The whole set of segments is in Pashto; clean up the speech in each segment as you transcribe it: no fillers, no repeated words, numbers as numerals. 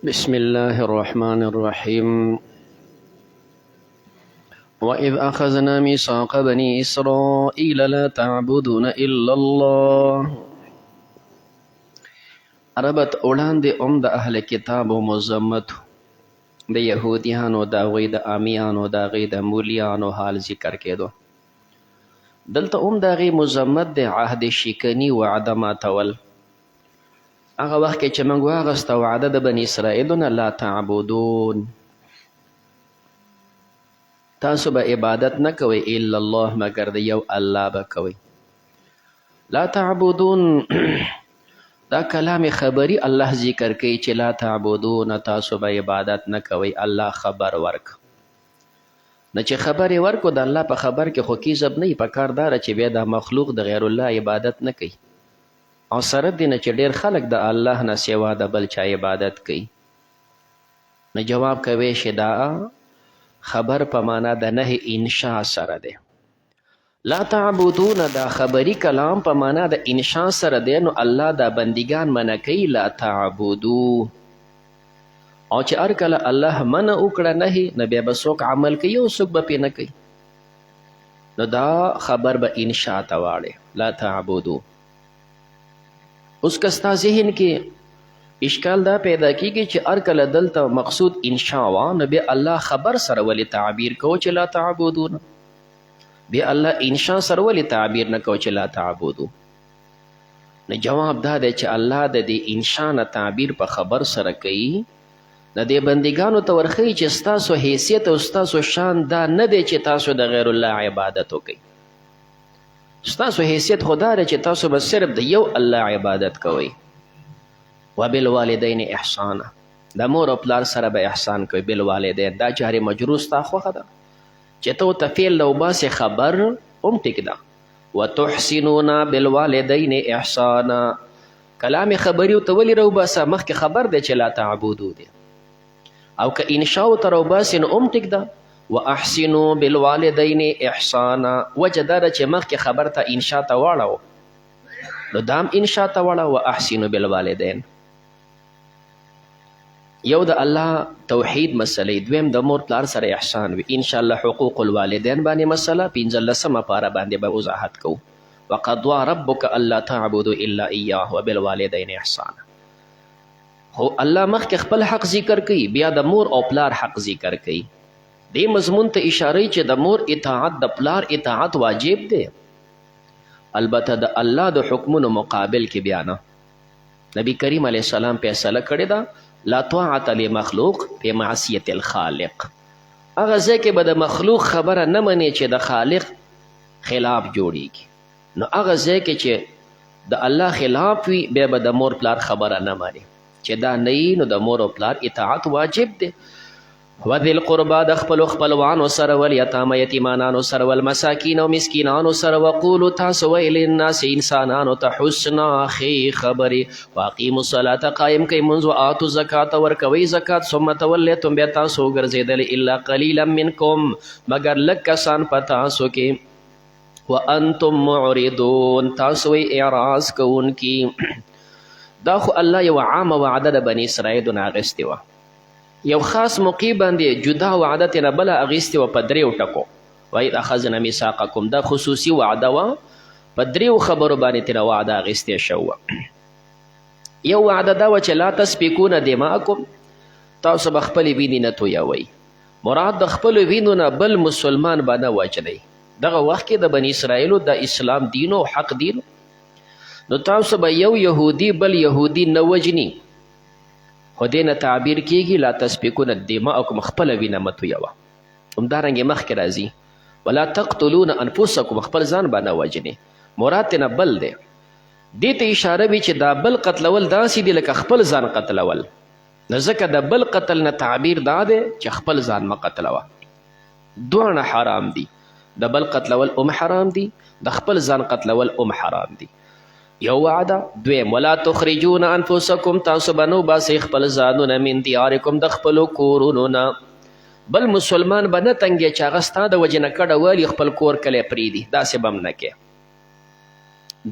بسم الله الرحمن الرحيم وإذ أخذنا ميثاق بني إسرائيل لا تعبدون إلا الله. عربت وړاندې د اهل کتاب و مزمت د یهودیانو د هغوی د امیانو د هغوی د مولیانو حال ذکر کېدو. دلته د هغوی مزمت د عهد شکني وعده ماتول. هغه وخت کې چې موږ واغسته وعده د بني اسرائیلو نه لا تعبدون، تاسو به عبادت نه کوئ الا الله مگر د یو الله به کوئ. لا تعبدون دا کلام خبری الله ذکر کوي چې لا تعبدون تاسو به عبادت نه کوئ. الله خبر ورک نه چې خبر یې ورکو د الله په خبر کې خو کیذب نه وي. په کار داره چې بیا دا مخلوق د غیر الله عبادت نه کوي او سره دې نه چې ډېر خلک د الله نه سوا د بل چا عبادت کوي. نو جواب کوي چې دا خبر په معنا د نهي انشاء سره دی. لا تعبدون دا خبری کلام په معنا د انشاء سره دی. نو الله دا بندگان منع کوي لا تعبدو، او چې هر کله الله منع وکړه نهي نو بیا به څوک عمل کوي او څوک به پې نه کوي. نو دا خبر به انشاء ته واړې لا تعبدو. اوس که ستا ذهن کې اشکال دا پیدا کیږي چې هر کله دلته مقصود انشاء وا نو بیا الله خبر سره ولې تعبیر کو چې لا تعبدون، بیا الله انشاء سره ولې تعبیر نه کو چې لا تعبدو. نو جواب دا دی چې الله د دې انشاء نه تعبیر په خبر سره کوي د دې بندګانو ته ورښیي چې ستاسو حیثیت او ستاسو شان دا نه دی چې تاسو د غیر الله عبادت وکئ. ستاسو حیثیت خدا دی چې تاسو به صرف د یو الله عبادت کوئ. وبالوالدین احسانا، د مور او پلار سره به احسان کوئ. بالوالدین دا جار مجرور ستا خوښه ده چې ته ورته فعل راوباسې خبر هم ټیک ده. وتحسنون بالوالدین احسانا، کلام خبري ورته ولې راوباسه مخکې خبر دی چې لا تعبدو دی. او که انشاء ورته راوباسې نو هم ټیک ده. واحسنوا بالوالدین احسانا، وجه دا ده چې مخکې خبر ته انشاء ته واړو نو دام انشاء ته واړه. واحسنوا بالوالدین یو د الله توحید مسلې، دویم د مور پلار سره احسان وي. انشاءالله حقوق الوالدین باندې مسله 15 پاره باندې به وضاحت کوو. وقضى ربک الا تعبدوا الا اياه وبالوالدین احسانا. خو الله مخکې خپل حق ذکر کوي بیا د مور او پلار حق ذکر کوي. دې مضمون ته اشاره چې د مور اطاعت د پلار اطاعت واجب دی، البته د الله د حکمونو مقابل کې بیا نه. نبی کریم علیه السلام فیصله کړې ده لا طاعت لمخلوق فی معصیة الخالق. هغه ځای کې به د مخلوق خبره نه منې چې د خالق خلاف جوړیږي. نو هغه ځای کې چې د الله خلاف وي بیا به د مور پلار خبره نه منې. چې دا نه وي نو د مور او پلار اطاعت واجب دی. وذی القربا د خپلو خپلوانو سره والیتامه یتیمانانو سره والمساکین او مسکینانو سره وقولو تاسو ویل للناس انسانانو ته حسنا ښې خبرې واقیموا الصلاة قایم کوئ منځ وآتوا الزکات ورکوئ زکات ثم تولیتم بیا تاسو وګرځېدلې الا قلیلا منکم مگر لږ کسان په تاسو کې وانتم معرضون تاسو وی اعراض کوونکي. دا خو الله یو عامه وعده د بني اسرائیلو نه اخیستې وه. یو خاص موقع باندې جدا وعده ترې بله اخیستې وه په 3 ټکو. وإذ أخذنا میثاقکم دا خصوصي وعده وه، په 3 خبرو باندې ترې وعده اخیستې شوه. یو وعده دا وه چې لا تسفکون دماءکم، تاسو به خپلې وینې نه تویوئ. مراد د خپلو وینو نه بل مسلمان به نه وجنئ. دغه وخت کې د بني اسرائیلو د اسلام دین او حق دین، نو تاسو به یو یهودي بل یهودي نه وجني. خو دې نه تعبیر کیږي لا تسفکون دماءکم، خپله وینه مه تویوه. همدارنګې مخکې راځي ولا تقتلون انفسکم، خپل ځان به نه وجنې. مراد ترې نه بل دی. دې ته اشاره وي چې دا بل قتلول داسې دي لکه خپل ځان قتلول. نو ځکه د بل قتل نه تعبیر دا دی چې خپل ځان مه قتلوه. دواړه حرام دي، د بل قتلول هم حرام دي، د خپل ځان قتلول هم حرام دي. یو وعده. دویم ولا تخرجون انفسکم، تاسو به نه وباسئ خپل ځانونه من دیارکم د خپلو کورونو نه. بل مسلمان به نه تنګې چې هغه ستا د وجې نه کډه والي خپل کور کلی پرېږدي، داسې به هم نه کې.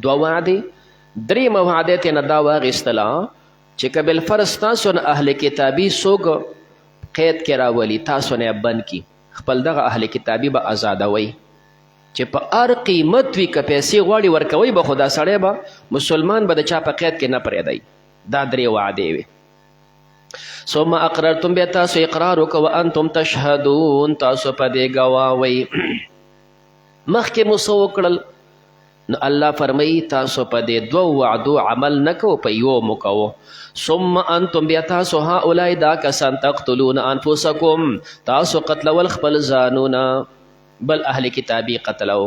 2 وعدې. 3 وعدې ترې نه دا واخیستله چې که بالفرض تاسو نه اهل کتابي څوک قید کې راولي تاسو نه بند کی خپل دغه اهل کتابي به آزادوئ چې په هر قیمت وي که پیسې غواړي ورکوئ به خو دا سړی به مسلمان به د چا په قید کې نه پرېږدئ دا 3 وعدې وي ثم اقررتم بیا تاسو اقرار وکړه وانتم تشهدون تاسو په دې ګواه وئ مخکې مو څه وکړل نو الله فرمایي تاسو په دې 2 وعدو عمل نه کوو په یو مو کوو ثم انتم بیا تاسو هؤلاء دا کسان تقتلون انفسکم تاسو قتلول خپل ځانونه بل اهل کتابي قتلو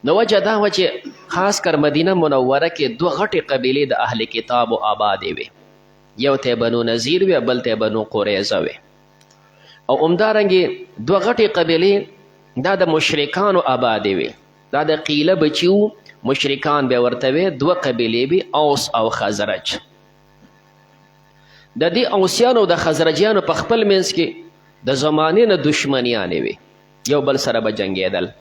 نو وجه دا و چې خاص کر مدینه منوره کې 2 غټې قبیلې د اهل کتابو آبادې وې یو ته بنو نذیر وې بل ته بنو قریظه وې او همدارنګې 2 غټې قبیلې دا د مشرکانو آبادې وې دا د قیله بچیو مشرکان به ورته وې 2 قبیلې به اوس او خزرج د دې اوسیانو د خزرجیانو په خپل منځ کې د زمانې نه دشمنیانې وې یو بل سره به جنګېدل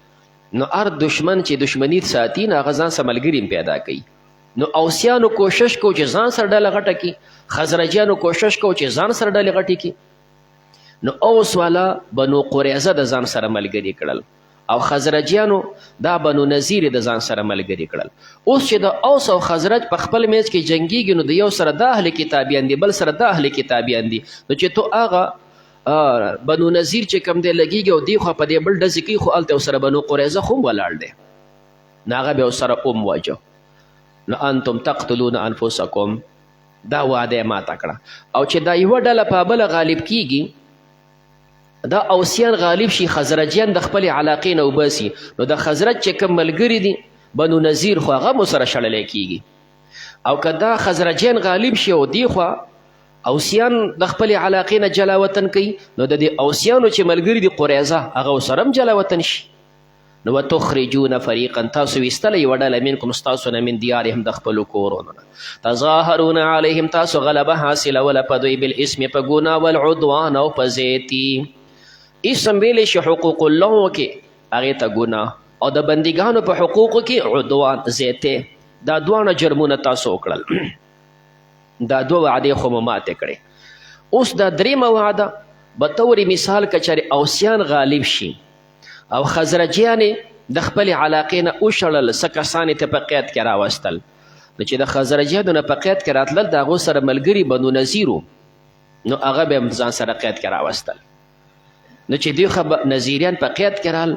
نو هر دشمن چې دشمنی ساتي نو هغه ځان سره ملګري پیدا کوي نو اوسیانو کوشش کو چې ځان سره ډله غټه کړي خزرجیانو کوشش کو چې ځان سره ډلې غټې کړي نو اوس والا بنو قریظه د ځان سره ملګري کړل او خزرجیانو دا بنو نذیر د ځان سره ملګري کړل اوس چې د اوس او خزرج په خپل میچ کې جنګیږي نو د یو سره د اهل کتابیان دي بل سره د اهل کتابیان دي نو چې تو هغه بنو نذیر چې کم دی لګیږي او دی خو په دې بل ډزې کوي خو هلته ورسره بنو قریظه خو هم ولاړ دی نو هغه به ورسره وجو نو انتم تقتلون انفسکم دا وعده یې ماته کړه او چې دا یوه ډله په بله غالب کیږي دا اوسیان غالب شي خزرجیان د خپلې علاقې نه وباسي نو د خزرج چې کوم ملګري دي بنو نذیر خو هغه مو سره شړلی کیږي او که دا خزرجیان غالب شي او دی خوا اوسیان د خپلې علاقې نه جلا وطن کوي نو د دې اوسیانو چې ملګري دي قریظه هغه ورسره هم جلا وطن شي نو وتخرجون فریقا تاسو ویستله یوه ډله منکم ستاسو نه من دیارهم د خپلو کورونو نه تظاهرون علیهم تاسو غلبه حاصلوله په دوی بالاسم په ګناه والعدوان او په زیتي اسم ویلی شي حقوق الله کې هغې ته ګناه او د بندګانو په حقوقو کې عدوان زیتې دا 2 جرمونه تاسو وکړل دا 2 وعدې خو مو ماتې کړې اوس دا 3مه وعده به طورې مثال که چېرې اوسیان غالب شي او خزرجیانې د خپلې علاقې نه وشړل څه کسان یې ته په قید کې راوستل نو چې د خزرجیانو نه په قید کې راتلل د هغو سره ملګري بنو نذیرو نو هغه به ځان سره قید کې راوستل نو چې دوی نذیریان په قید کې رال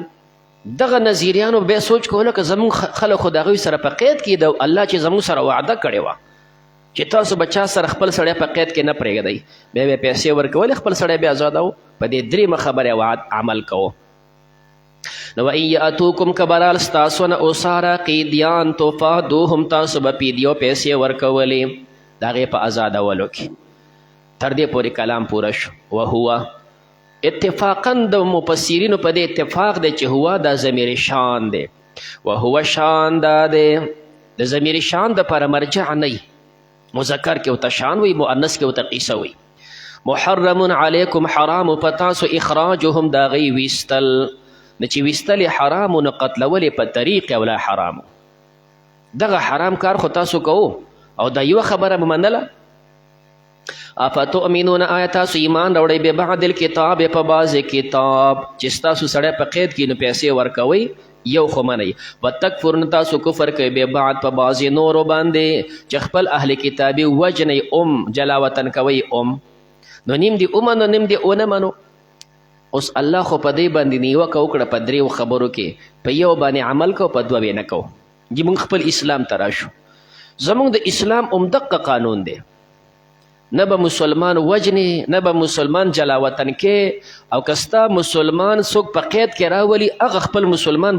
دغه نذیریانو بیا سوچ کوله که زمونږ خلک خو د هغوی سره په قید کې د الله چې زمونږ سره وعده کړې وه چې تاسو به چا سره خپل سړی په قید کې نه پرېږدئ بیا به پیسې ورکولې خپل سړی بیا آزادوو په دې 3مه خبرې وعد عمل کوو نو وان یاتوکم که برال ستاسو نه اساره قیدیان تفادوهم تاسو به پیدیو پیسې ورکولې د هغې په آزادولو کې تر دې پورې کلام پوره شو وهو اتفاقا د مفسرینو په دې اتفاق دی چې هو دا ضمیر شان دی وهو شان دا دی د ضمیر شان دپاره مرجع نه مذکر کې ورته شان وي مؤنث کې ورته قیسه وي محرم علیکم حرام په تاسو اخراجهم د هغوی ویستل نو چې ویستل یې حرامو نو قتلول یې په طریق اولا حرامو دغه حرام کار خو تاسو کوو او دا یوه خبره به منله افتؤمنون آیا تاسو ایمان راوړئ ببعض الکتاب په بعض کتاب چې ستاسو سړی په قید کې نو پیسې ورکوئ یو خو منئ وتکفرون تاسو کفر کوئ ببعض په بعضې نورو باندې چې خپل اهل کتابي وجنئ جلا وطن کوئ نو نیم دې ومنو نیم دې ونه منو اوس الله خو په دې باندې نیوکه وکړه په 3 خبرو کې په یو باندې عمل کو په 2 نه کو موږ خپل اسلام ته راشو زموږ د اسلام دقه قانون دی نه به مسلمان وجنې نه به مسلمان جلا وطن کې او که ستا مسلمان څوک په قید کې راولي هغه خپل مسلمان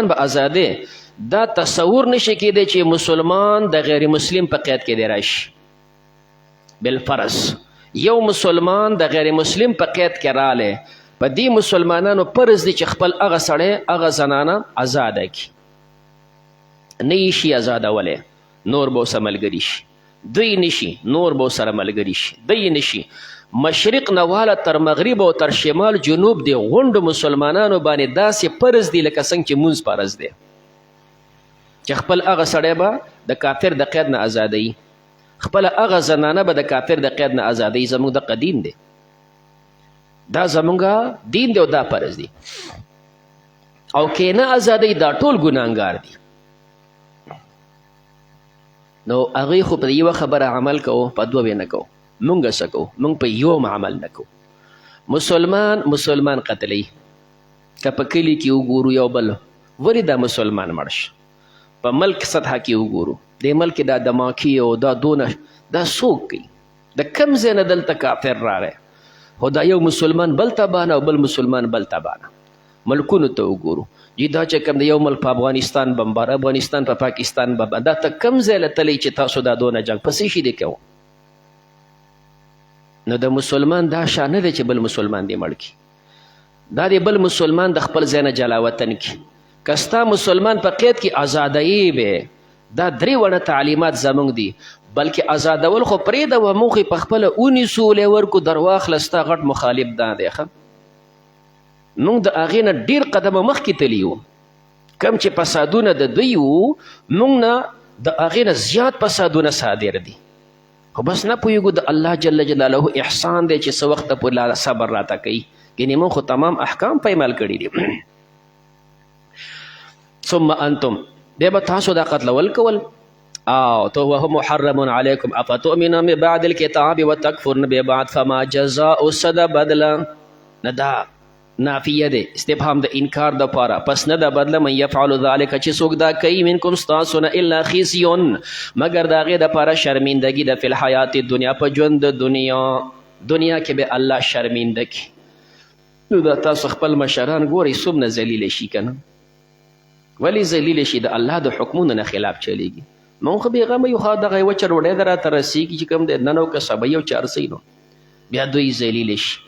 به آزادې دا تصور نشي کېدی چې مسلمان د غیر مسلم په قید کې دی راشي بالفرض یو مسلمان د غیر مسلم په قید کې رالی په دې مسلمانانو فرض دی چې خپل هغه سړی هغه زنانه آزاده کړي نه یې شي آزادولی نور به ورسره ملګري شي دوی نشي نور به ورسره ملګري شي دوی نشي مشرق نه واله تر مغرب او تر شمال جنوب دی غونډو مسلمانانو باندې داسې فرض دی لکه څنګه چې مونځ فرض دی چې خپل هغه سړی به د کافر د قید نه ازادوي، خپل هغه زنانه به د کافر د قید نه ازادوي. زموږ د قدیم دی، دا زموږ دین دی او دا فرض دی. او که نه ازادوي دا ټول ګناهګار دي. نو هغوی خو په یوه خبره عمل کوو، په دوه نه کوو. مونږ څه کوو؟ مونږ په یوم عمل نه کوو. مسلمان قتلی، که په کلي کې وګورو یو بل ولې دا مسلمان مړ شه، په ملک سطحه کې وګورو د ملک دا دماکي او دا دونه دا څوک کوي؟ د کم ځای نه دلته کافر راغی، خو دا یو مسلمان بل تبانه او بل مسلمان بل تبانه. ملکونو ته وګورو جی دا چې کوم د یو ملک په افغانستان بمبار، افغانستان په پاکستان بمبار، دا ته کم ځای له تلی چې تاسو دا دونه جنګ په څه شي دی کوو؟ نو د مسلمان دا شان نه دی چې بل مسلمان دی مړ کړي. دا دی بل مسلمان د خپل ځای نه جلا وطن کړي. که ستا مسلمان په قید کې ازادوي به، دا درې وړه تعلیمات زموږ دي. بلکې ازادول خو پرېږده، موږ یې په خپله ونیسو، ولې ورکو درواخله، ستا غټ مخالف دا دی. ښه موږ د هغې نه ډېر قدمه مخکې تللي وو. کم چې فسادونه د دوی وو، موږ نه د هغې نه زیات فسادونه صادر دي. خو بس نه پوهېږو د الله جل جلاله احسان دی چې څه وخته پورې صبر راته کوي. یعنې موږ خو تمام احکام پیمال کړي دي. ثم انتم بیا به تاسو دا قتلول کول. او تو وهو محرم علیکم افتؤمنون ببعض الکتاب وتکفرون ببعض فما جزاء صد بدله. نه دا نافیه دی، استفهام د انکار د پاره. پس نه د بدله من یفعل ذلک چې څوک دا کوي منکم ستاسو نه الا خزیون مگر د هغې دپاره شرمندګي ده فی الحیات دنیا په ژوند د دنیا کې به الله شرمنده کړي. نو دا تاسو خپل مشران ګورئ څومره ذلیله شي که نه؟ ولې ذلیله شي؟ د الله د حکمونو نه خلاف چلیږي. مونږ خو بېغمه یو، خوا دغه یوه چروډۍ ده راته رسېږي چې کوم دی نن او که سبا یو چارسۍ نو بیا دوی ذلیله شي.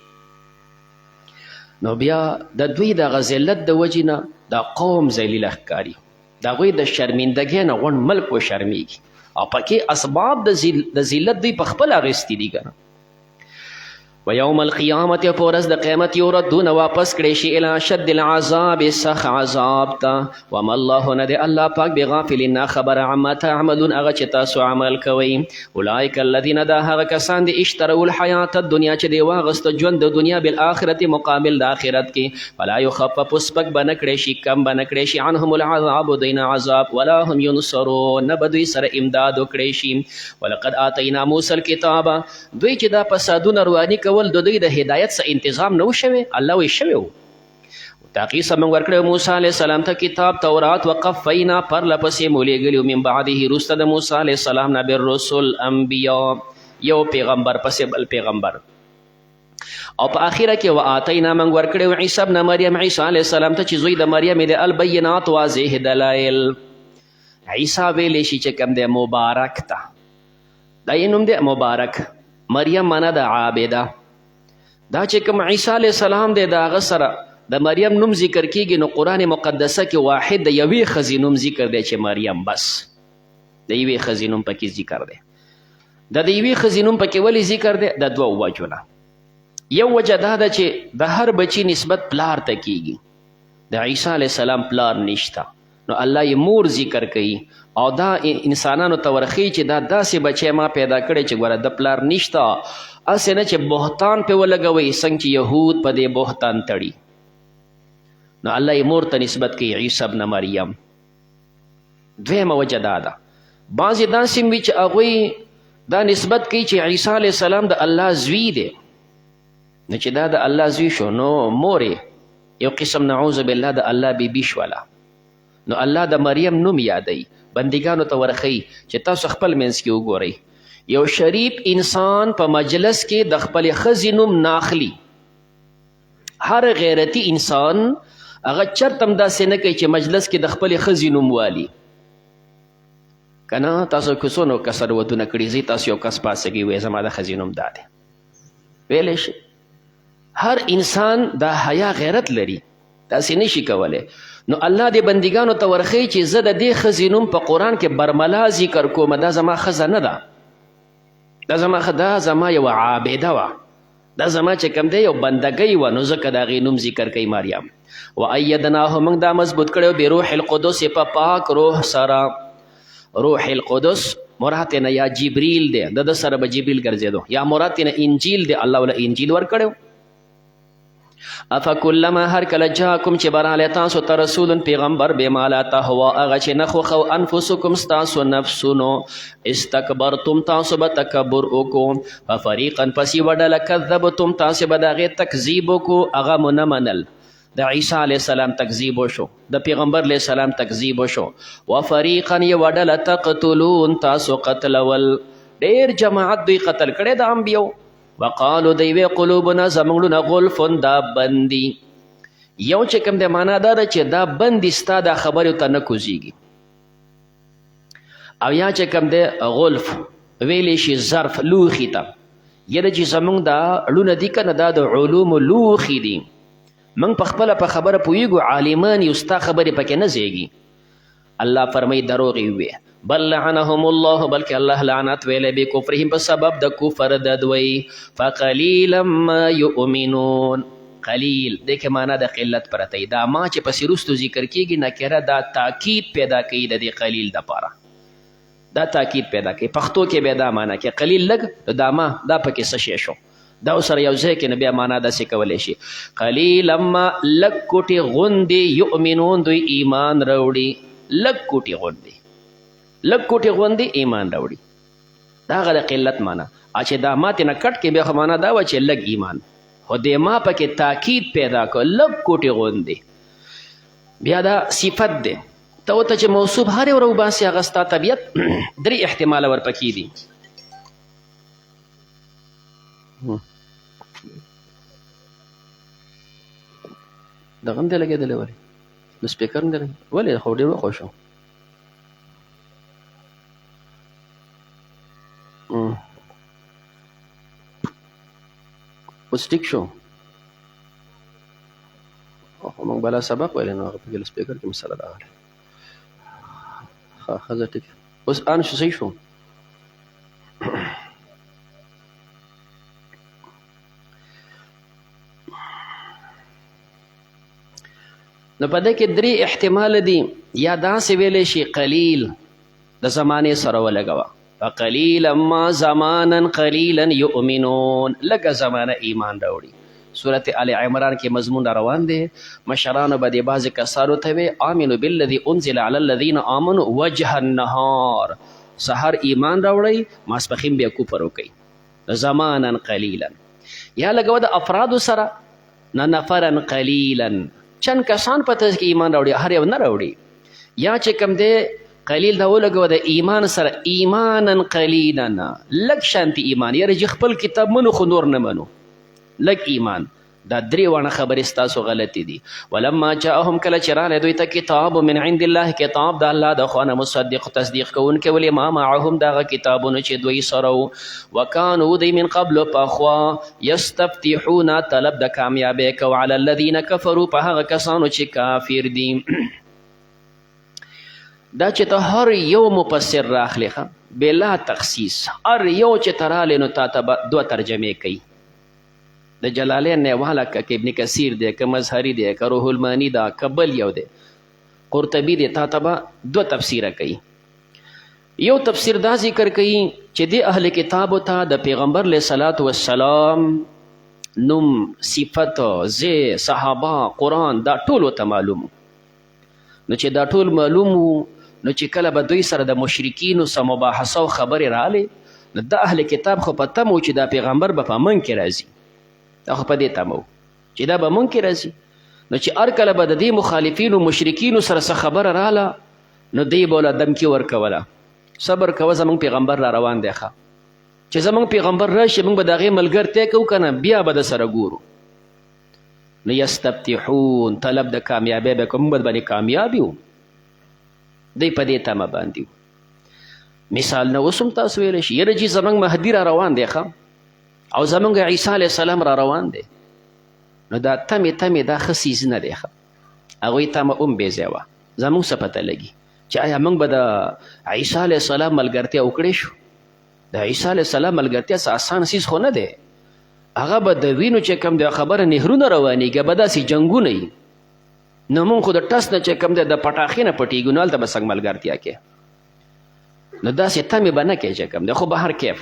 نو بیا د دوی دغه ذلت د وجې نه دا قوم ذلیله ښکاري. د هغوی د شرمندګۍ نه غونډ ملک وشرمېږي او پکې اسباب د ذلت دوی په خپله اخیستي دي که نه. ویوم القیامت په ورځ د قیامت یردون واپس کړی شي الی اشد العذاب سخت عذاب ته. وما الله نه دی الله پاک بغافل نه خبره عما تعملون هغه چې تاسو عمل کوئ. اولئک الذین دا هغه کسان دي اشتروا الحیات الدنیا چې دی واغسته ژوند د دنیا بالآخرت مقابل د آخرت کې. فلا یخفف سپک به نه کړی شي، کم به نه کړی شي عنهم العذاب دوی نه عذاب، ولا هم ینصرون نه به دوی سره امداد وکړی شي. ولقد آتینا موسی الکتاب دوی چې دا فسادونه رواني کول د دوی د هدایت څه انتظام نه و شوی، الله وی شوی و. تاقی سمنګ ورکړی موسی علیه السلام ته کتاب تورات، وقفینا پرله پسې مو لیږلي من بعده وروسته د موسی علیه السلام نه بالرسل انبیا، یو پیغمبر پسې بل پیغمبر. او په آخره کې وآتینا موږ ورکړی عیسی ابن مریم عیسی علیه السلام ته چې زوی د مریم دی البینات واضح دلایل. عیسی ویلی شي چې کوم دی مبارک ته، دا یې نوم دی مبارک. مریم معنا د عابده. دا چې کوم عیسی علیه السلام دی د هغه سره د مریم نوم ذکر کیږي، نو قرآن مقدسه کې واحد د یوې ښځې نوم ذکر دی چې مریم، بس د یوې ښځې نوم پکې ذکر دی. د یوې ښځې نوم پکې ولې ذکر دی؟ د دوه وجو نه. یو وجه دا ده چې د هر بچي نسبت پلار ته کیږي. د عیسی علیه السلام پلار نشته، نو الله یې مور ذکر کوي او دا انسانانو ته ورخی چې دا داسې بچی ما پیدا کړی چې ګوره د پلار نشته، هسې نه چې بهتان پې ولګوئ څنګه چې یهود په دې بهتان تړي. نو الله یې مور ته نسبت کوي عیسی ابن مریم. دویمه وجه دا ده بعضې داسې وي چې هغوی دا نسبت کوي چې عیسی علیه السلام د الله زوی دی. نو چې دا د الله زوی شو نو مورې یو قسم نعوذ بالله د الله بیبي شوله. نو الله د مریم نوم یادوي، بندګانو ته ورخی چې تاسو خپل منځ کې وګورئ. یو شریف انسان په مجلس کې د خپل ښځې نوم ناخلي. هر غیرتی انسان هغه چرته هم داسې نه کوي چې مجلس کې د خپل ښځې نوم والي. که نه تاسو که څونه کسر ودونه کړي زی تاسو یو کس پاسګي وایي زما د ښځې نوم دا دی، ویلی شي. هر انسان دا حیا غیرت لري، داسې نشي کولی. نو الله دې بندګانو ته ورخی چې زه د دې ښځې نوم په قرآن کې برملا ذکر کوم، دا زما ښځه نه ده، دا زما یوه عابده وه، دا زما چې کوم دی یو بندګۍ وه، نو ځکه د هغې نوم ذکر کوي مریم. وایدناه موږ دا مضبوط کړی بروح القدس په پاک روح سره. روح القدس مراد نه یا جبریل دی، د سره به جبریل ګرځېدو، یا مراد نه انجیل دی، الله ولا انجیل ورکړی. افکلما هر کله جاکم چې برالی تاسو ته رسول پیغمبر بما لا تهوا هغه چې نه خوښو انفسکم ستاسو نفسونو استکبرتم تاسو به تکبر وکړو ففریقا پس یوه ډله کذبتم تاسو به د هغې تکذیب وکړو هغه مو نه منل. د عیسی علیه السلام تکذیب وشو، د پیغمبر علیه السلام تکذیب وشو. وفریقا یوه ډله تقتلون تاسو قتلول، ډېر جماعت دوی قتل کړی د انبیو. وقالو دوی قلوبنا زمونږ غلفن دا بندي. یو چې کوم د معنا دا ده چې دا بندي ستا دا خبرې ته نه کوزیږي، او یا چې کوم د غلف ویلی شي ظرف لوښي ته، یعنې چې زمونږ دا اړونه دي که نه دا د علومو لوښي دي، موږ په خپله په خبره پوهېږو، عالمان یو ستا خبرې پکې نه زیږي. الله فرمایي دروغ یې ووې. بل لعنهم الله بلکې الله لعنت ویلی بکفرهم په سبب د کفر د دوی. فقلیلا ما یؤمنون، قلیل دې کې معنا د قلت پرته وي. دا ما چې پسې وروستو ذکر کېږي نکره دا تاکید پیدا کوي د دې قلیل دپاره، دا تاکید پیدا کوي. پښتو کې بیا دا معنا کې قلیل لږ، دا ما دا پکې څه شی شو، دا سره یو ځای کې نو بیا معنا داسې کولی شي. قلیلا ما لږ کوټې غوندې یؤمنون دوی ایمان راوړي، لږ کوټې غوندې، لږ کوټې غوندې ایمان راوړي، دا هغه د قلت معنا. چې دا ما ترې نه کټ کې بیا خو معنا دا وه چې لږ ایمان، خو دې ما پکې تاکید پیدا کړ لږ کوټې غوندې. بیا دا صفت دی، ته ورته چې موصوف هر یو راوباسي هغه ستا طبیعت درې احتماله ورپکې دي. دغه هم دی لګېدلی ولې نو سپیکر هم دی ولې خو ډېر وخوښ شو. اوس ټیک شو. موږ بلا سبق ویلی نو هغه پکې سپیکر کې مسله راغلی. ښه ښه ټیک اوس آن شو، صحیح شو. نو په دې کې درې احتمال دي، یا داسې ویلی شي قلیل د زمانې سره ولګوه، فقلیلا ما زمانا قلیلا یؤمنون، لږه زمانه ایمان راوړي. صورت آل عمران کې مضمون روان دی، مشرانو به د بعضې کسانو ته وی آمنو بالذي انزل علی الذین آمنوا وجه النهار، سحر ایمان راوړئ ماسپښین بیا کفر وکئ. زمانا قلیلا یا لګوه د افرادو سره، نه نفرا قلیلا، چند کسان په تاسو کې ایمان راوړي، هر یو نه راوړي. یا چې کوم دی قلیل دا ولګوه د ایمان سره، ایمانا قلیلا، لږ شانتي ایمان، یاره چې خپل کتاب منو خو نور نه منو، لږ ایمان. دا درې واړه خبرې ستاسو غلطې دي. ولما جاءهم کله چې راغلی دوی ته کتاب من عند الله، کتاب د الله د خوا نه مصدق تصدیق کوونکی، ولې ما معهم دغه کتابونه چې دوی سره و. وکانو دوی من قبل پخوا یستفتحون طلب د کامیابۍ کو علی الذین کفروا په هغه کسانو چې کافر دي. دا چې ته هر یو مفسر راخلی بلا تخصیص، هر یو چې ته رالی نو تا ته به دوه ترجمې کوي. د جلالین نه والا که ابن کثیر دی، که مظهری دی، که روح المانی دا، که بل یو دی قرطبي دی، تا ته به دوه تفسیره کوي. یو تفسیر دا ذکر کوي چې د اهل کتابو ته د پیغمبر علیه صلات وسلام نوم، صفت، زی، صحابه، قرآن دا ټول ورته معلوم. نو چې دا ټول معلوم وو، نو چې کله به دوی سره د مشرکینو څه مباحثه او خبرې راغلې، نو د اهل کتاب خو په تمه و چې دا پیغمبر به په من کې راځي، دا خو په دې تمه و چې دا به من کې راځي. نو چې هر کله به د دې مخالفینو مشرکینو سره څه خبره راغله، نو دی به ورله دمکي ورکوله، صبر کوه زموږ پیغمبر را روان دی ښه، چې زموږ پیغمبر راشي موږ به د هغې ملګرتیا کوو که نه، بیا به د سره ګورو. نو یستفتحون طلب د کامیابۍ به کوو، موږ به باندې کامیاب یو، دی په دې تمه باندې و. مثال نه اوس هم تاسو ویلی شي یاره جي زموږ مهدي را روان دی ښه، او زموږ عیسی علیه السلام را روان دی. نو دا تمې تمې دا ښه څیز نه دی ښه، هغوی تمه هم بې ځای وه. زموږ څه پته لګي چې آیا موږ به د عیسی علیه السلام ملګرتیا وکړی شو؟ د عیسی علیه السلام ملګرتیا څه اسان څیز خو نه دی. هغه به د وینو چې کوم د خبره نهرونه روانېږي به داسې جنګونه وي نو مونږ خو د ټس نه چې کوم دی د پټاخې نه پټېږو نو هلته به څنګه ملګرتیا کې نو داسې تمې به نه کوي چې کوم دی خو به هر کیف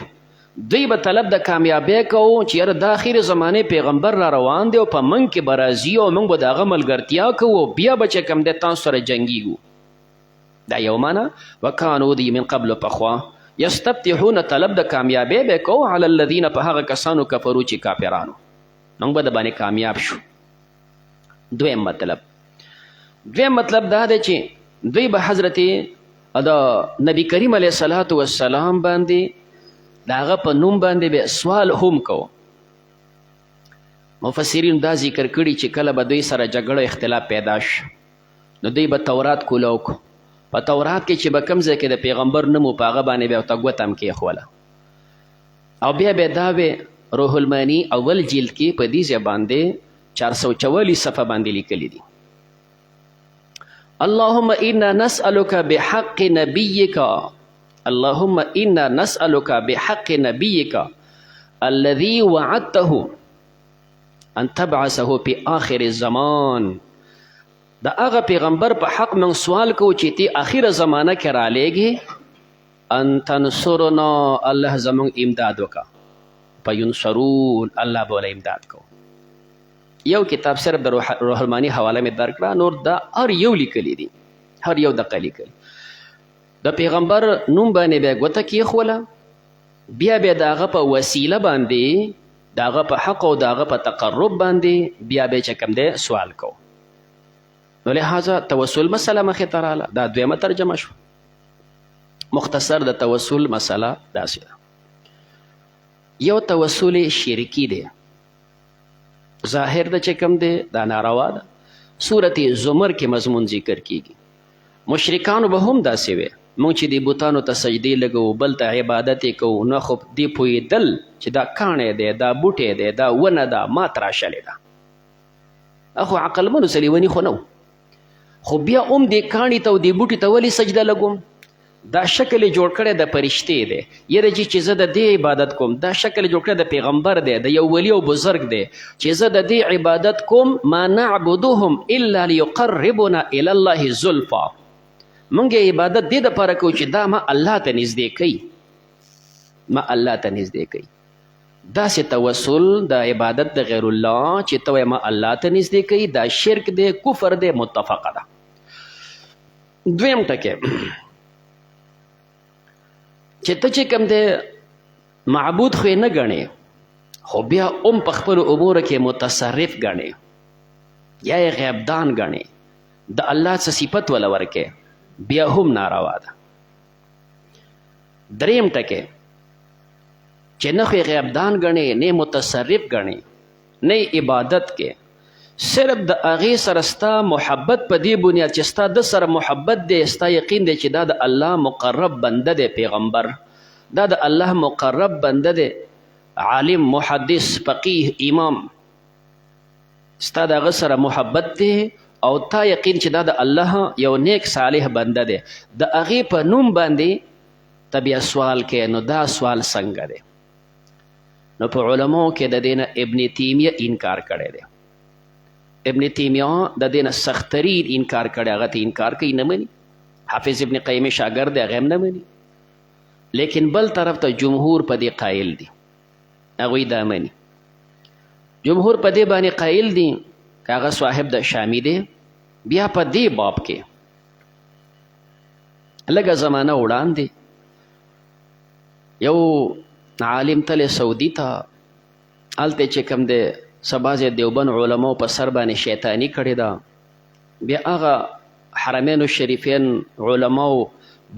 دوی به طلب د کامیابۍ کوو چې یاره د آخرې زمانې پیغمبر را روان دی او په موږ کې به راځي او موږ به د هغه ملګرتیا کوو بیا به چې کوم دی تاسو سره جنګیږو دا یو معنا وکانو دی من قبل پخوا یستفتحون طلب د کامیابۍ به کوو علی الذین په هغه کسانو کفرو چې کافرانو موږ به د باندې کامیاب شو دویم مطلب دا دی چې دوی به حضرت د نبی کریم علیه الصلاة والسلام باندې د هغه په نوم باندې به سوال هم کو مفسرین دا ذکر کړي چې کله به دوی سره جګړه اختلاف پیدا شو نو دوی به تورات کولاو کو په تورات کې چې به کوم ځای کې د پیغمبر نوم و په هغه باندې به ورته ګوته هم کېښوله او بیا به دا وې روح المانی اول جلد کې په دې ځای باندې 444 صفحه باندې لیکلي دي اللهم انا نسألك بحق نبيك اللهم انا نسألك بحق نبيك الذي وعدته ان تبعثه في آخر الزمان دا هغه پیغمبر په حق من سوال کو چې تی آخر زمانه کې را لېږي ان تنصرنا الله زمون امداد وکا فینصرون الله بوله امداد کو یو کتاب صرف د روح المانی حواله مې درکړه نور دا هر یو لیکلی دي هر یو دقه لیکلی د پیغمبر نوم باندې به ګوته کېښوله بیا به د هغه په وسیله باندې د هغه په حق او د هغه په تقرب باندې بیا به چې کوم دی سوال کو نو لہذا توسل مسله مخې ته راله دا دویمه ترجمه شو مختصر د توسل مسله داسې ده یو توسل شرکی دی ظاهر د چې کوم دی دا ناروا ده صورت زمر کې مضمون ذکر کیږي مشرکانو به هم داسې وي مونږ چې د بوتانو ته سجدې لګو بل ته عبادت یې کوو نه خو دې پوهېدل چې دا کاڼی دی دا بوټی دی دا ونه ده ما تراشلې ده خو عقلمنو سړي ونې خو نه خو بیا هم دې کاڼي ته او دې بوټي ته ولې سجده لګوم دا شکل یې جوړ کړی د فرشتې دی یره چې زه د دې عبادت کوم دا شکل جوړ کړی د پیغمبر دی د یو ولی او بزرګ دی چې زه د دې عبادت کوم ما نعبدهم الا لیقربنا الی الله زلفا مونږ عبادت دې دپاره کوو چې دا ما الله ته نږدې کوي داسې توسل د عبادت د غیر الله چې ته ما الله ته نږدې کوي دا شرک دی کفر دی متفقه ده دویم ټکی چې ته چې کوم دی معبود خو یې نه ګڼې خو بیا په خپلو امورو کې متصرف ګڼې یا یې غیبدان ګڼې د الله څه صفت وله ورکې بیا هم ناروا ده دریم ټکی چې نه خو یې غیبدان ګڼې نه متصرف ګڼې نه عبادت کې صرف د هغې سره ستا محبت په دې بنیاد چې ستا د سره محبت دی ستا یقین دی چې دا د الله مقرب بنده دی پیغمبر دا د الله مقرب بنده دی عالم محدث فقیه امام ستا د هغه سره محبت دی او تا یقین چې دا د الله یو نیک صالح بنده دی د هغې په نوم باندې ته بیا سوال کوې نو دا سوال څنګه دی نو په علماو کې د دې نه ابن تیمیه انکار کړی دی ابن تیمیه د دې نه سخترین انکار کړی هغه ته انکار کوي نه مني حافظ ابن قیم شاګرد دی هغه هم نه مني لیکن بل طرف ته جمهور په دې قایل دي هغوی دا مني جمهور په دې باندې قایل دي که هغه صاحب د شامی دی بیا په دې باب کې لږه زمانه وړاندې یو عالم تلې سعودي ته هلته چې کوم دی سبازې دیوبند علماو په سر باندې شیطاني کړې ده بیا هغه حرمین شریفین علماو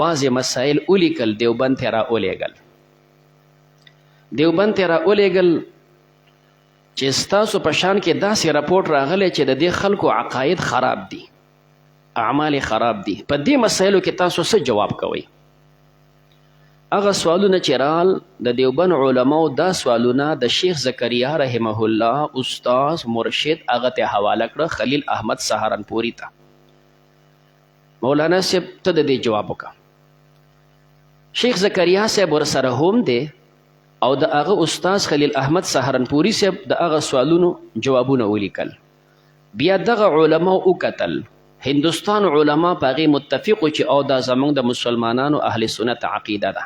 بعضې مسایل ولیکل دیوبند ته را ولېږل چې ستاسو په شان کې داسې راپورټ راغلی چې د دې خلکو عقاید خراب دي اعمال خراب دي په دې مسایلو کې تاسو څه جواب کوئ هغه سوالونه چې رال د دیوبند علماو دا سوالونه د شیخ زکریا رحمه الله استاد مرشد هغه ته حواله کړه خلیل احمد سهارنپوري ته مولانا صاحب ته د دې جواب وکړه شیخ زکریا صاحب ورسره هم دی او د هغه استاد خلیل احمد سهارنپوري صاحب د هغه سوالونو جوابونه ولیکل. بیا دغه علما وکتل، هندوستان علما په هغې متفقو چې او دا زموږ د مسلمانانو اهل سنت عقیده ده.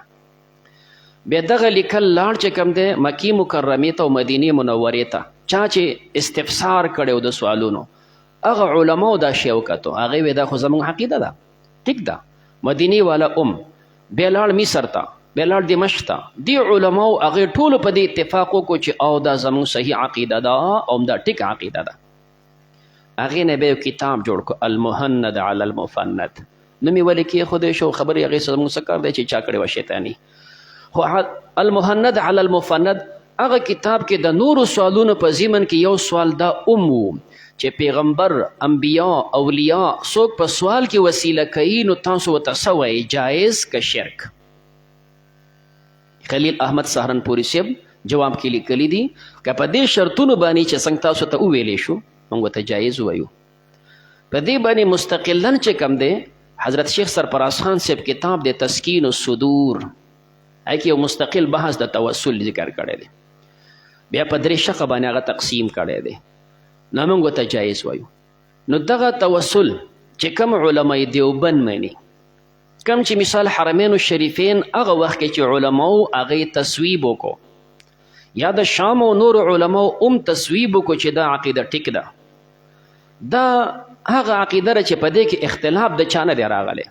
بیا دغه لیکل لاړ چې کوم دی مکې مکرمې ته او مدینې منورې ته، چا چې استفسار کړی د سوالونو هغه علماو دا شی وکتو، هغې وی دا خو زموږ عقیده ده، ټیک ده. مدینې والا بیا لاړ مصر ته، بیا لاړ دمشق ته، دې علماو هغې ټولو په دې اتفاق وکړو چې او دا زموږ صحیح عقیده ده او دا ټیک عقیده ده. هغې نه بیا یو کتاب جوړ کړو المهند علی المفند، نوم یې ولې کېښودی شو، خبرې هغې سره زموږ څه کار دی چې چا کړی وه شیطاني. خو المهند علی المفند هغه کتاب کې د نورو سوالونو په ضمن کې یو سوال دا و چې پیغمبر، انبیا، اولیاء څوک په سوال کې وسیله کوي نو تاسو ورته څه وایئ، جایز که شرک؟ خلیل احمد سهارنپوري صاحب جواب کې لیکلی دي که په دې شرطونو باندې چې څنګه تاسو ته وویلی شو موږ ورته جایز وایو. په دې باندې مستقلا چې کوم دی حضرت شیخ سرفراز خان صاحب کتاب دی تسکین الصدور، هغې کې یو مستقل بحث د توسل ذکر کړی دی، بیا په درې شقه باندې هغه تقسیم کړی دی، نو موږ ورته جایز وایو. نو دغه توسل چې کوم علمای دیوبند مني، کوم چې مثال حرمین الشریفین هغه وخت کې چې علماو هغې تصویب وکړو، یا د شام او نور علماو تصویب وکړو چې دا عقیده ټیک ده، دا هغه عقیده ده چې په دې کې اختلاف د چا نه دی راغلی.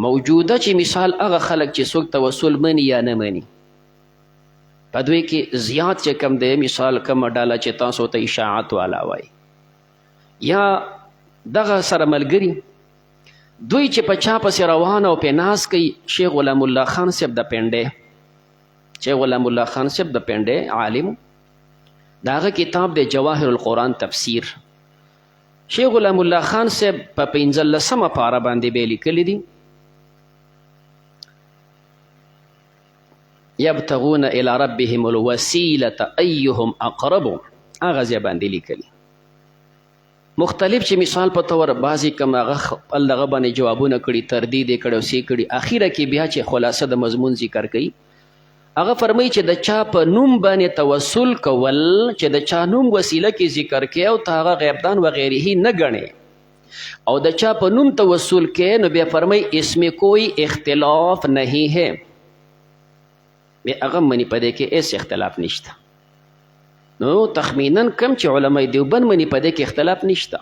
موجوده چې مثال هغه خلک چې څوک توسل مني یا نه مني، په دوی کې زیات چې کم دی مثال کومه ډاله چې تاسو ته اشاعت والا وایي یا دغه سره ملګري، دوی چې په چا پسې روان او پې ناز کوي. شیخ غلام الله خان صاحب د پنډۍ، شیخ غلام الله خان صاحب د پنډۍ عالم، د هغه کتاب دی جواهر القرآن تفسیر. شیخ غلام الله خان صاحب په 15مه پاره باندې به لیکلی دي یبتغون الی ربهم الوسیلة ایهم اقرب، هغه ځای باندې لیکلي مختلف چې مثال په طور بعضې کوم هغه خپل دغه باندې جوابونه کړي، تردید یې کړی او څه کړي، اخیره کې بیا چې خلاصه د مضمون ذکر کوي هغه فرمایي چې د چا په نوم باندې توسل کول چې د چا نوم وسیله کې ذکر کوي او ته هغه غیبدان وغیره نه ګڼې، او د چا په نوم توسل کوي نو بیا فرمایي اس میں کوئی اختلاف نہیں ہے، بیا هغه مني په دې کې هیڅ اختلاف نشته. نو تخمینا کم چې علماء دیوبند مني په دې کې اختلاف نشته.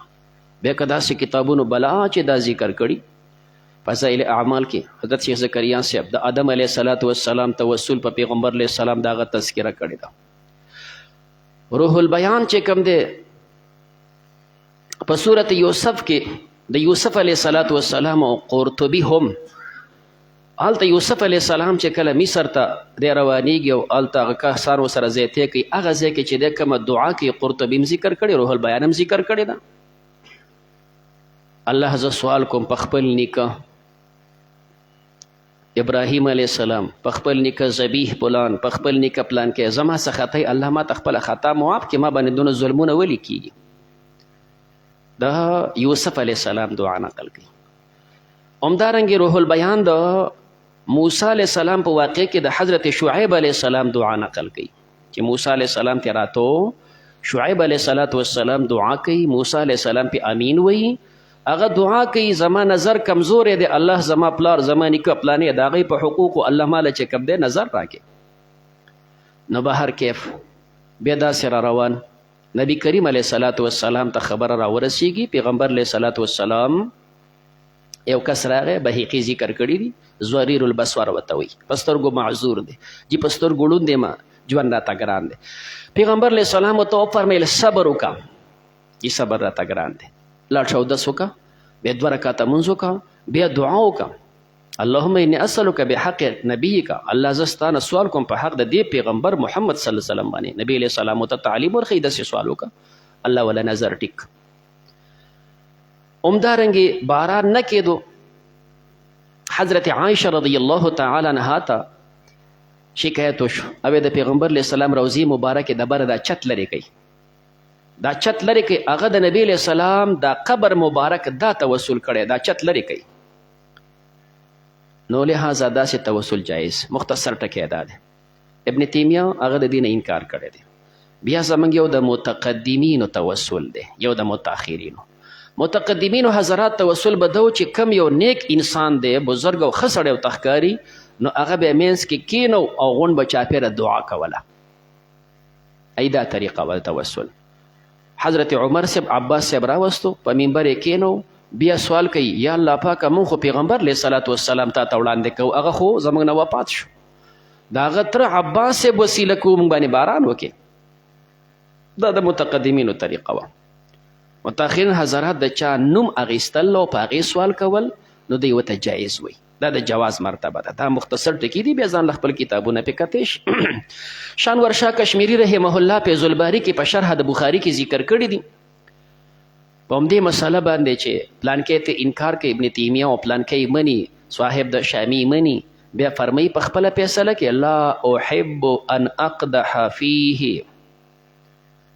بیا که داسې کتابونو بلا چې دا ذکر کړي فضائل اعمال کې حضرت شیخ زکریا صاحب د آدم علیه الصلاۃ والسلام توسل په پیغمبر علیه السلام د هغه تذکره کړې ده. روح البیان چې کوم دی په صورت یوسف کې د یوسف علیه الصلاۃ والسلام او قرطبي هم هلته یوسف علیه السلام چې کله مصر ته دی روانیږي او هلته هغه کسان ورسره ځای کوي، هغه ځای کې چې دی کومه دعا کوي قرطبي هم ذکر کړې، روح البیان هم ذکر کړې ده. الله زه سوال کوم په خپل نیکه ابراهیم علیه السلام، په خپل نیکه ذبیح پلان، په خپل نیکه پلان کې زما څه خطا الله ما ته خپله خطا معاف کړي، ما باندې دونه ظلمونه ولې کېږي. دا یوسف علیه السلام دعا نقل کوي. همدارنګې روح البیان د موسی علیہ السلام په واقع کې د حضرت شعیب علیہ السلام دعا نقل کوي چې موسی علیہ السلام ته راتو شعیب علیہ السلام دعا کوي، موسی علیہ السلام په امین وایي، هغه دعا کوي زما نظر کمزور دی، الله زما پلار زما نیکه پلانې د هغې په حقوقو الله ماله چې کوم دی نظر راکړي. نو بهر کیف بیا داسې را روان نبی کریم علیه السلام ته خبره راورسیږي، پیغمبر علیه السلام یو کس راغی بهیقي ذکر کړي دي زوریر البصر ورته وایي، په سترګو معذور دی جی په سترګو ړوند دی، ما ژوند راته ګران دی. پیغمبر علیه السلام ورته وفرمیل صبر وکړه، جی صبر راته ګران دی، لاړ شه اودس وکړه، بیا 2 رکعته لمونځ وکړه، بیا دعا وکړه اللهم انی اسألک بحق نبیک، الله زه ستانه سوال کوم په حق د دې پیغمبر محمد صلی الله علیه وسلم باندې، نبی علیه السلام ته تعلیم ورښیي داسې سوال وکړه، الله ولا نظر ټیک. همدارنګې باران نه کېدو، حضرت عائشه رضی الله تعالی عنها ته شکایت وشو، او د پیغمبر علیه السلام روضې مبارکې د بره دا چت لرې کوي، دا چت لرې کوي، هغه د نبی علیه السلام دا قبر مبارک دا توسل کړی، دا چت لرې کوي. نو لہذا داسې توسل جایز. مختصر ټکی دا دی ابن تیمیه هغه د دې نه انکار کړی دی. بیا زمونږ یو د متقدمینو توسل دی، یو د متاخرینو. متقدمینو حضرات توسل به دو چې کم یو نیک انسان دی، بزرګ او ښه سړی ورته ښکاري، نو هغه به منځ کې کینو او غونډ به چاپېره دعا کوله. ای دا طریقه وه توسل. حضرت عمر صاحب عباس صاحب راوستو، په منبر یې کینو، بیا سوال کوي یا الله پاکه مونږ خو پیغمبر علیه صلات وسلام تا ته وړاندې کوو، هغه خو زموږ نه وفات شو، د هغه تره عباس صاحب وسیله کوو موږ باندې باران وکړي. دا د متقدمینو طریقه وه. متاخرین حضرات د چا نوم اخیستل او په هغې سوال کول، نو دوی ورته جایز وي. دا د جواز مرتبه ده. دا مختصر ټکي دي، بیا ځان له خپل کتابونه پې کتی شي. شانور شاه کشمیري رحمه الله فیض الباري کې په شرح د بخاري کې ذکر کړي دي په همدې مسله باندې چې پلانکی ته انکار کوي ابن تیمیه او پلانکی مني، صاحب د شامی مني، بیا فرمایي په خپله فیصله کې لا احب ان اقدح فیه،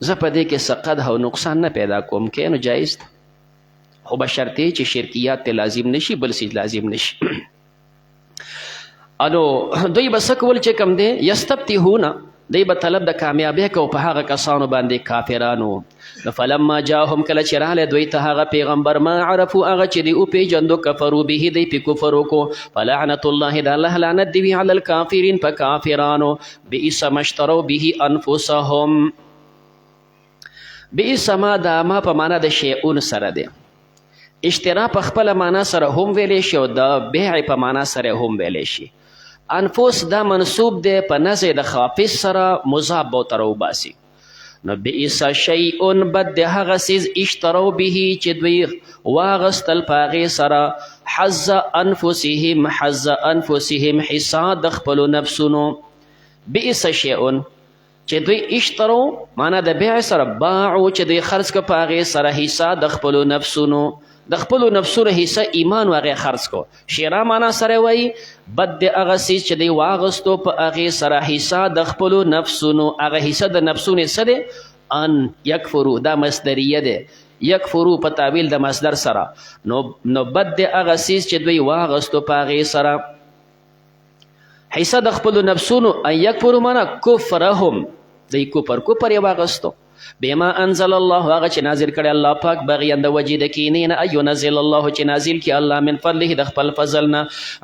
زه په دې کې څه قدح او نقصان نه پیدا کوم، کې نو جایز ده، خو بشرط چې شرکیات ته لازم نشي، بل څیز لازم نشي. انو دوی به څه کول چې کوم دی، یستفتحونه، دوی به طلب د کامیابۍ کو په هغه کسانو باندې کافرانو. نو فلما جاهم کله چې راغلی دوی ته هغه پیغمبر ما عرفو هغه چې دی وپېژندو کفرو به دی پې کفر وکړو. فلعنت الله د الله لعنت دی وي علی الکافرین په کافرانو. بئس ما اشتروا به انفسهم، بئس ما دا ما په معنا د شیئون سره دی، اشترا په خپله معنا سره هم ویلی شي او د بیع په معنا سره هم ویلی شي. انفس دا منصوب دی په نزع د خافض سره مضاف به ورته راوباسي. نو بئس شیء بد د هغه څیز اشتروا به چې دوی واغستل په هغې سره حظ انفسهم، حظ انفسهم حصه د خپلو نفسونو. بئس شیء چې دوی اشتروا معنا د بیع سره، باعو چې دوی خرڅ که په هغې سره حصه د خپلو نفسونو، د خپلو نفسونو حصه ایمان و هغې خرڅ کو. شیرا معنا سره وایي بد د هغه څیز چې دوی واغستو په هغې سره حصه د خپلو نفسونو، هغه حصه د نفسونو څه دی؟ ان یکفرو، دا مصدریه دی، یکفرو په تعویل د مصدر سره. نو بد د هغه څیز چې دوی واغستو په هغې سره حصه د خپلو نفسونو، ان یکفرو معنا کفرهم، دوی کفر یې واغستو. بما انزل الله هغه چې نازل کړی الله پاک بغیا د وجې د کینې نه، ای ينزل الله چې نازل کړي الله من فضله د خپل فضل نه،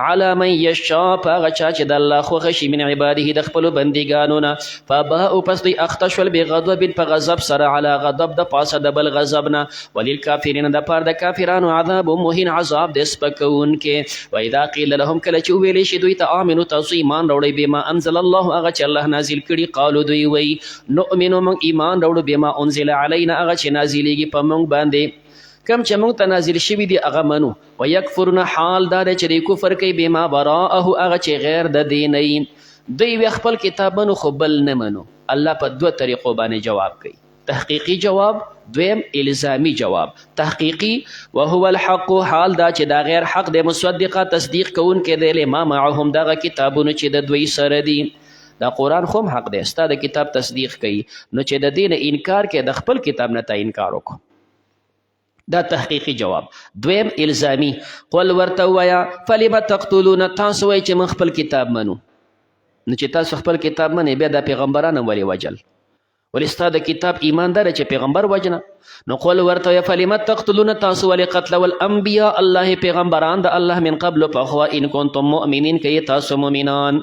علی من یشاء په هغه چا چې د الله خوښه شي من عباده د خپلو بندګانو نه. فباءوا پس دوی اخته شول بغضب په غضب سره، علی غضب د پاسه د بل غضب نه، وللکافرین د پاره د کافرانو عذاب مهین عذاب د سپکوونکې. واذا قیل لهم کله چې وویلی شي دوی ته آمنو تاسو ایمان راوړئ بما انزل الله هغه چې الله نازل کړي، قالو دوی وایي نؤمنو موږ ایمان راوړو بما انزل علینا هغه چې نازلیږي په موږ باندې، کم چې موږ ته نازل شوي دي هغه منو. ویکفرون حال دا دی چې دوی کفر کوي بما براءه هغه چې غیر د دې نه، دوی وی خپل کتاب منو خو بل نه منو. الله په دوه طریقو باندې جواب کوي، تحقیقی جواب، دویم الزامی جواب. تحقیقی وهو الحق حال دا چې دا غیر حق دی، مصدقه تصدیق کوونکی دی، لما معهم دغه کتابونو چې د دوی سره دي. دا قرآن خو هم حق دی، ستا د کتاب تصدیق کوي، نو چې د دې نه انکار کوي د خپل کتاب نه ته انکار وکړو. دا تحقیقی جواب. دویم الزامی، قل ورته ووایه فلم تقتلون، تاسو وایئ چې من خپل کتاب منو، نو چې تاسو خپل کتاب منئ بیا دا پیغمبران هم ولې وجل؟ ولې ستا د کتاب ایمان داره چې پیغمبر وجنه؟ نو قل ورته وایه فلم تقتلون، تاسو ولې قتلول انبیا الله پیغمبران د الله من قبل پخوا ان کنتم مؤمنین که تاسو مؤمنان.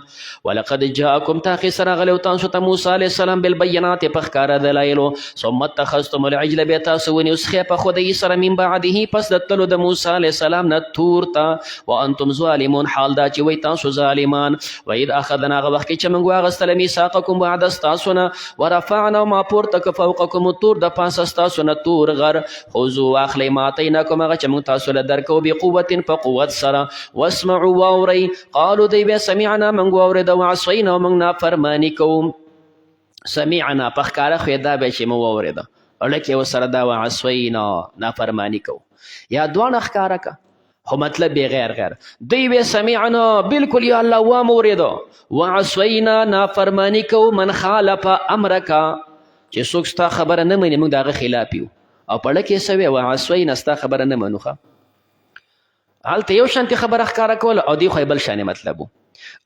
ولقد جاءکم تاخی سره غلی تاسو ته موسی علیه السلام بالبینات په ښکاره دلایلو، ثم اتخذتم العجل بیا تاسو ونیسخې په خدای سره من بعده پس د تلو د موسی علیه السلام نه تور ته، وانتم ظالمون حال دا چې وایي تاسو ظالمان. واذ اخذنا هغه وخت کې چې موږ واغستله میثاقکم وعده ستاسو نه، ورفعنا ما پورته که فوقکم تور د پاسه ستاسو نه تور غر، خذوا واخلئ ما آتیناکم هغه چې موږ تاسو له درکو بقوت په قوت سره، واسمعوا واورئ. قالو دی بیا سمعنا موږ واورېده، وعصینا موږ نافرماني کوو. سمعنا په ښکاره خو یې دا بیا چې موږ واورېده، اړه کې ورسره دا وعصینا نافرماني کوو، یا دواړه ښکاره که خو مطلب یې غیر. دوی وی سمعنا بالکل یا الله وامورېده، وعصینا نافرماني کوو من خالف امرکه چې څوک ستا خبره نه مني موږ د هغه خلاف یو، او په اړه کې څه وی وعصینا ستا خبره نه منو. ښه هلته یو شانتې خبره ښکاره کوله او دوی خو یې بل شانې مطلب و.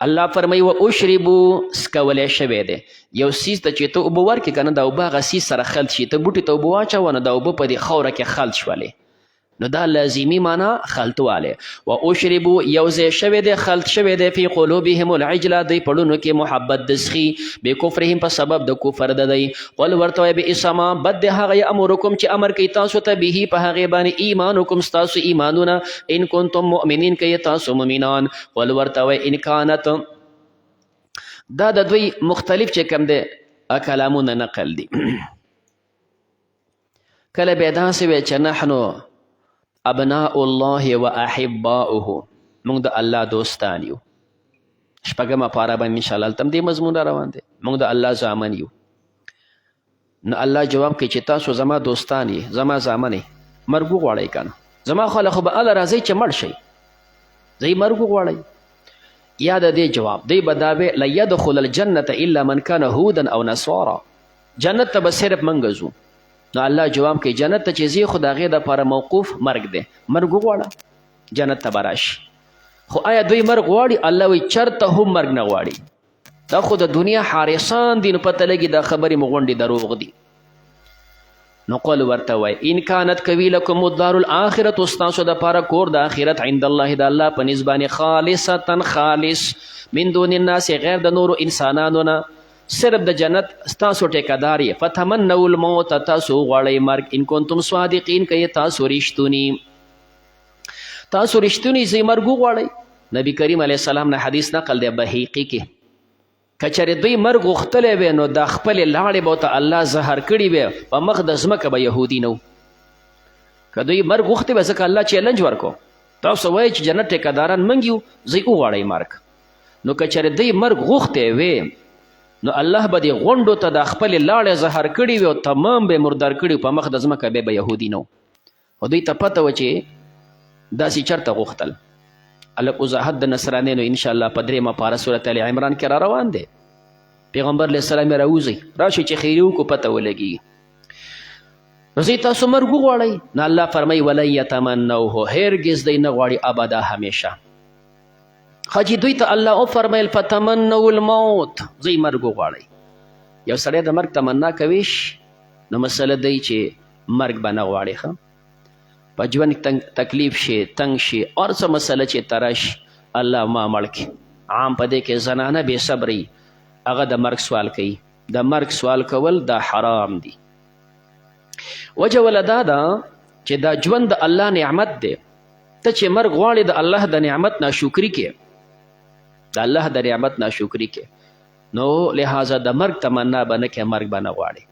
الله فرمایي و اشربو سکولی شوی دی یو سیز ته چې ته اوبه ورکړې که نه دا اوبه هغه سیز سره خلط شي ته بوټي ته اوبه واچوه نو دا اوبه په دې خاوره کې خلط شولې نو دا لازمي معنا خلطوالی و اشربو یو ځای شوی دی خلط شوی دی فی قلوبهم العجله دوی پړونو کې محبت د سخي بکفرهم په سبب د کفر د دی قل ورته وایه بئس ما بد دی هغه یامرکم چې امر کوي تاسو ته به په هغې باندې ایمانکم ستاسو ایمانونه ان کنتم مؤمنین که تاسو مؤمنان قل ورته وایه ان کانت دا د دوی مختلف چې کوم دی کلامونه نقل دي کله به داسې وی چې نحنو ابناء الله و احباؤه موږ د الله دوستان یو شپږمه پاره باندې انشاءالله هلته هم دې مضمون را روان دی موږ د الله زامن یو نو الله جواب کوي چې تاسو زما دوستان یې زما زامن یې مرګ وغواړئ که نه زما خلک خو به هله راځئ چې مړ شئ ځئ مرګ وغواړئ یا د دې جواب دی به دا وی لن یدخل الجنة الا من کان هودا او نصارا جنت ته به صرف منګه ځو نو الله جواب کوي جنت ته چې ځې خو د هغې دپاره موقوف مرګ دی مرګ وغواړه جنت ته به راشي خو آیا دوی مرګ غواړي الله وایي چرته هم مرګ نه غواړي دا خو د دنیا حارسان دي نو پته لګي دا خبرې مو غونډې دروغ دي نو قل ورته وایي ان کانت کوي لکم الدار الاخرة ستاسو دپاره کور د آخرت عند الله د الله په نسبت باندې خالصتا خالص من دون الناس غیر د نورو انسانانو نه صرف د جنت ستاسو ټیکهدار یې فتمنوا الموت تاسو غواړئ مرګ ان کنتم صادقین که تاسو رښتوني زی مرګ وغواړئ نبی کریم علیه السلام نه حدیث نقل دی بحیقي کې که چېرې دوی مرګ غوښتلی وی نو دا خپلې لاړې به ورته الله زهر کړي وی په مخ د ځمکه به یهودي نه که دوی مرګ غوښتې وی ځکه الله چیلنج ورکو تاسو وایئ چې جنت ټیکهداران موږ یو زی وغواړئ مرګ نو که چېرې دوی مرګ غوښتی وی نو الله به دې غونډو ته د خپلې لاړې زهر کړي وي او تمام به مردار کړي په مخ د ځمکه بیا به یهودي نه خو دوی ته پته وه چې داسې چرته غوښتل هلک وضاحت د نصرانیانو انشاءالله په درېیمه پاره صورت ال عمران کې را روان دی پیغمبر علیه السلام یې راوځئ راشئ چې خیري وکړو پته ولګي نو زی تاسو مرګ وغواړئ نو الله فرمایي ولن یتمنوه هرګز دی نه غواړي ابدا همیشه خاجي دوی ته الله وفرمیل فتمنوا الموت زی مرګ وغواړئ یو سړی د مرګ تمنا کویش نو مسله دی چې مرګ به نه غواړي ښه په ژوند تکلیف شي تنګ شي اور څه مسله چې ترش الله ما مړ کړي عام په دې کې زنانه بې صبري هغه د مرګ سوال کوي د مرګ سوال کول دا حرام دي وجه وله دا ده چې دا ژوند د الله نعمت دی ته چې مرګ غواړې د الله د نعمت ناشکري کې د الله د نعمت ناشکري کې نو لہذا د مرګ تمنا به نه کې مرګ به نه غواړې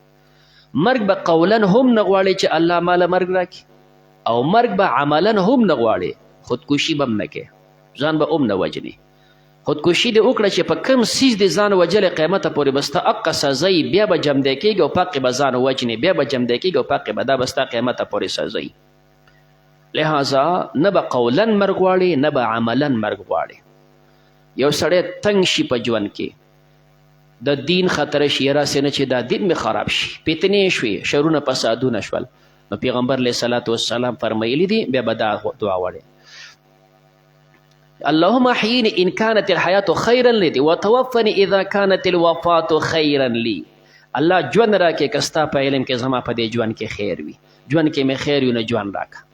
مرګ به قولا هم نه غواړې چې الله ماله مرګ راکړي او مرګ به عملا هم نه غواړې خودکشي به هم نه کې ځان به هم نه وجنې خودکشي دې وکړه چې په کوم څیز دې ځان وجلې قیامته پورې به ستا اقه سزا بیا به جمدی کېږي او پاقې به ځان وجنې بیا به جمدی کېږي او پاقې به دا به ستا قیامته پورې سزا لہذا نه به قولا مرګ غواړې نه به عملا مرګ غواړې یو سړی تنګ شي په ژوند کې د دین خطره شي راسې نه چې دا دین مې خراب شي فتنې شوې شرونه فسادونه شول نو پیغمبر علیه صلات وسلام فرمایلی دي بیا به دا دعا وړې اللهم احییني ان کانت الحیات خیرا لی وتوفني اذا کانت الوفات خیرا لی الله ژوند راکې که ستا په علم کې زما په دې ژوند کې خیر وي ژوند کې مې خیر وي نو ژوند راکړه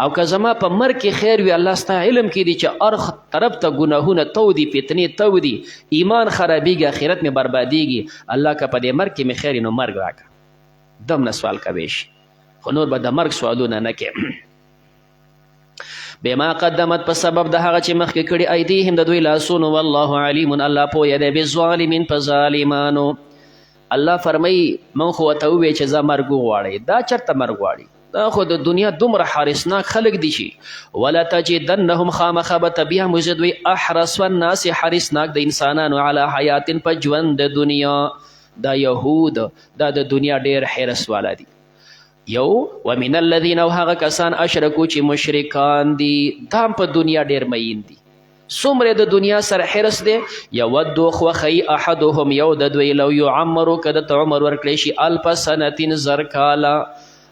او که زما په مرګ کې خیر وي الله ستا علم کې دي چې هر طرف ته ګناهونه تودي فتنې تودي ایمان خرابېږي آخرت مې بربادېږي الله که په دې مرګ کې مې خیر وي نو مرګ راکړه دم نه سوال کوی شي خو نور به د مرګ سوالونه نه کې بما قدمت په سبب د هغه چې مخکې کړي ایدیهم د دوی لاسونو والله علیم الله پوهه دی بالظالمین په ظالمانو الله فرمایي من خو ورته وویې چې زه مرګ وغواړئ دا چېرته مرګ غواړي دا خو د دنیا دومره حارسناک خلک دي چې ولا تجدنهم خامخا به ته بیا موږ دوی احرص الناس حارسناک د انسانانو علی حیات په ژوند د دنیا دا یهود دا د دنیا ډېر حرس والا دي یو ومن الذین او هغه کسان اشرکو چې مشرکان دي دا په دنیا ډېر مین دي څومره د دنیا سره حرس دی یودو خوښوي احدهم یو د دوی لو یعمرو که دته عمر ورکړی شي الف سنتین زر کاله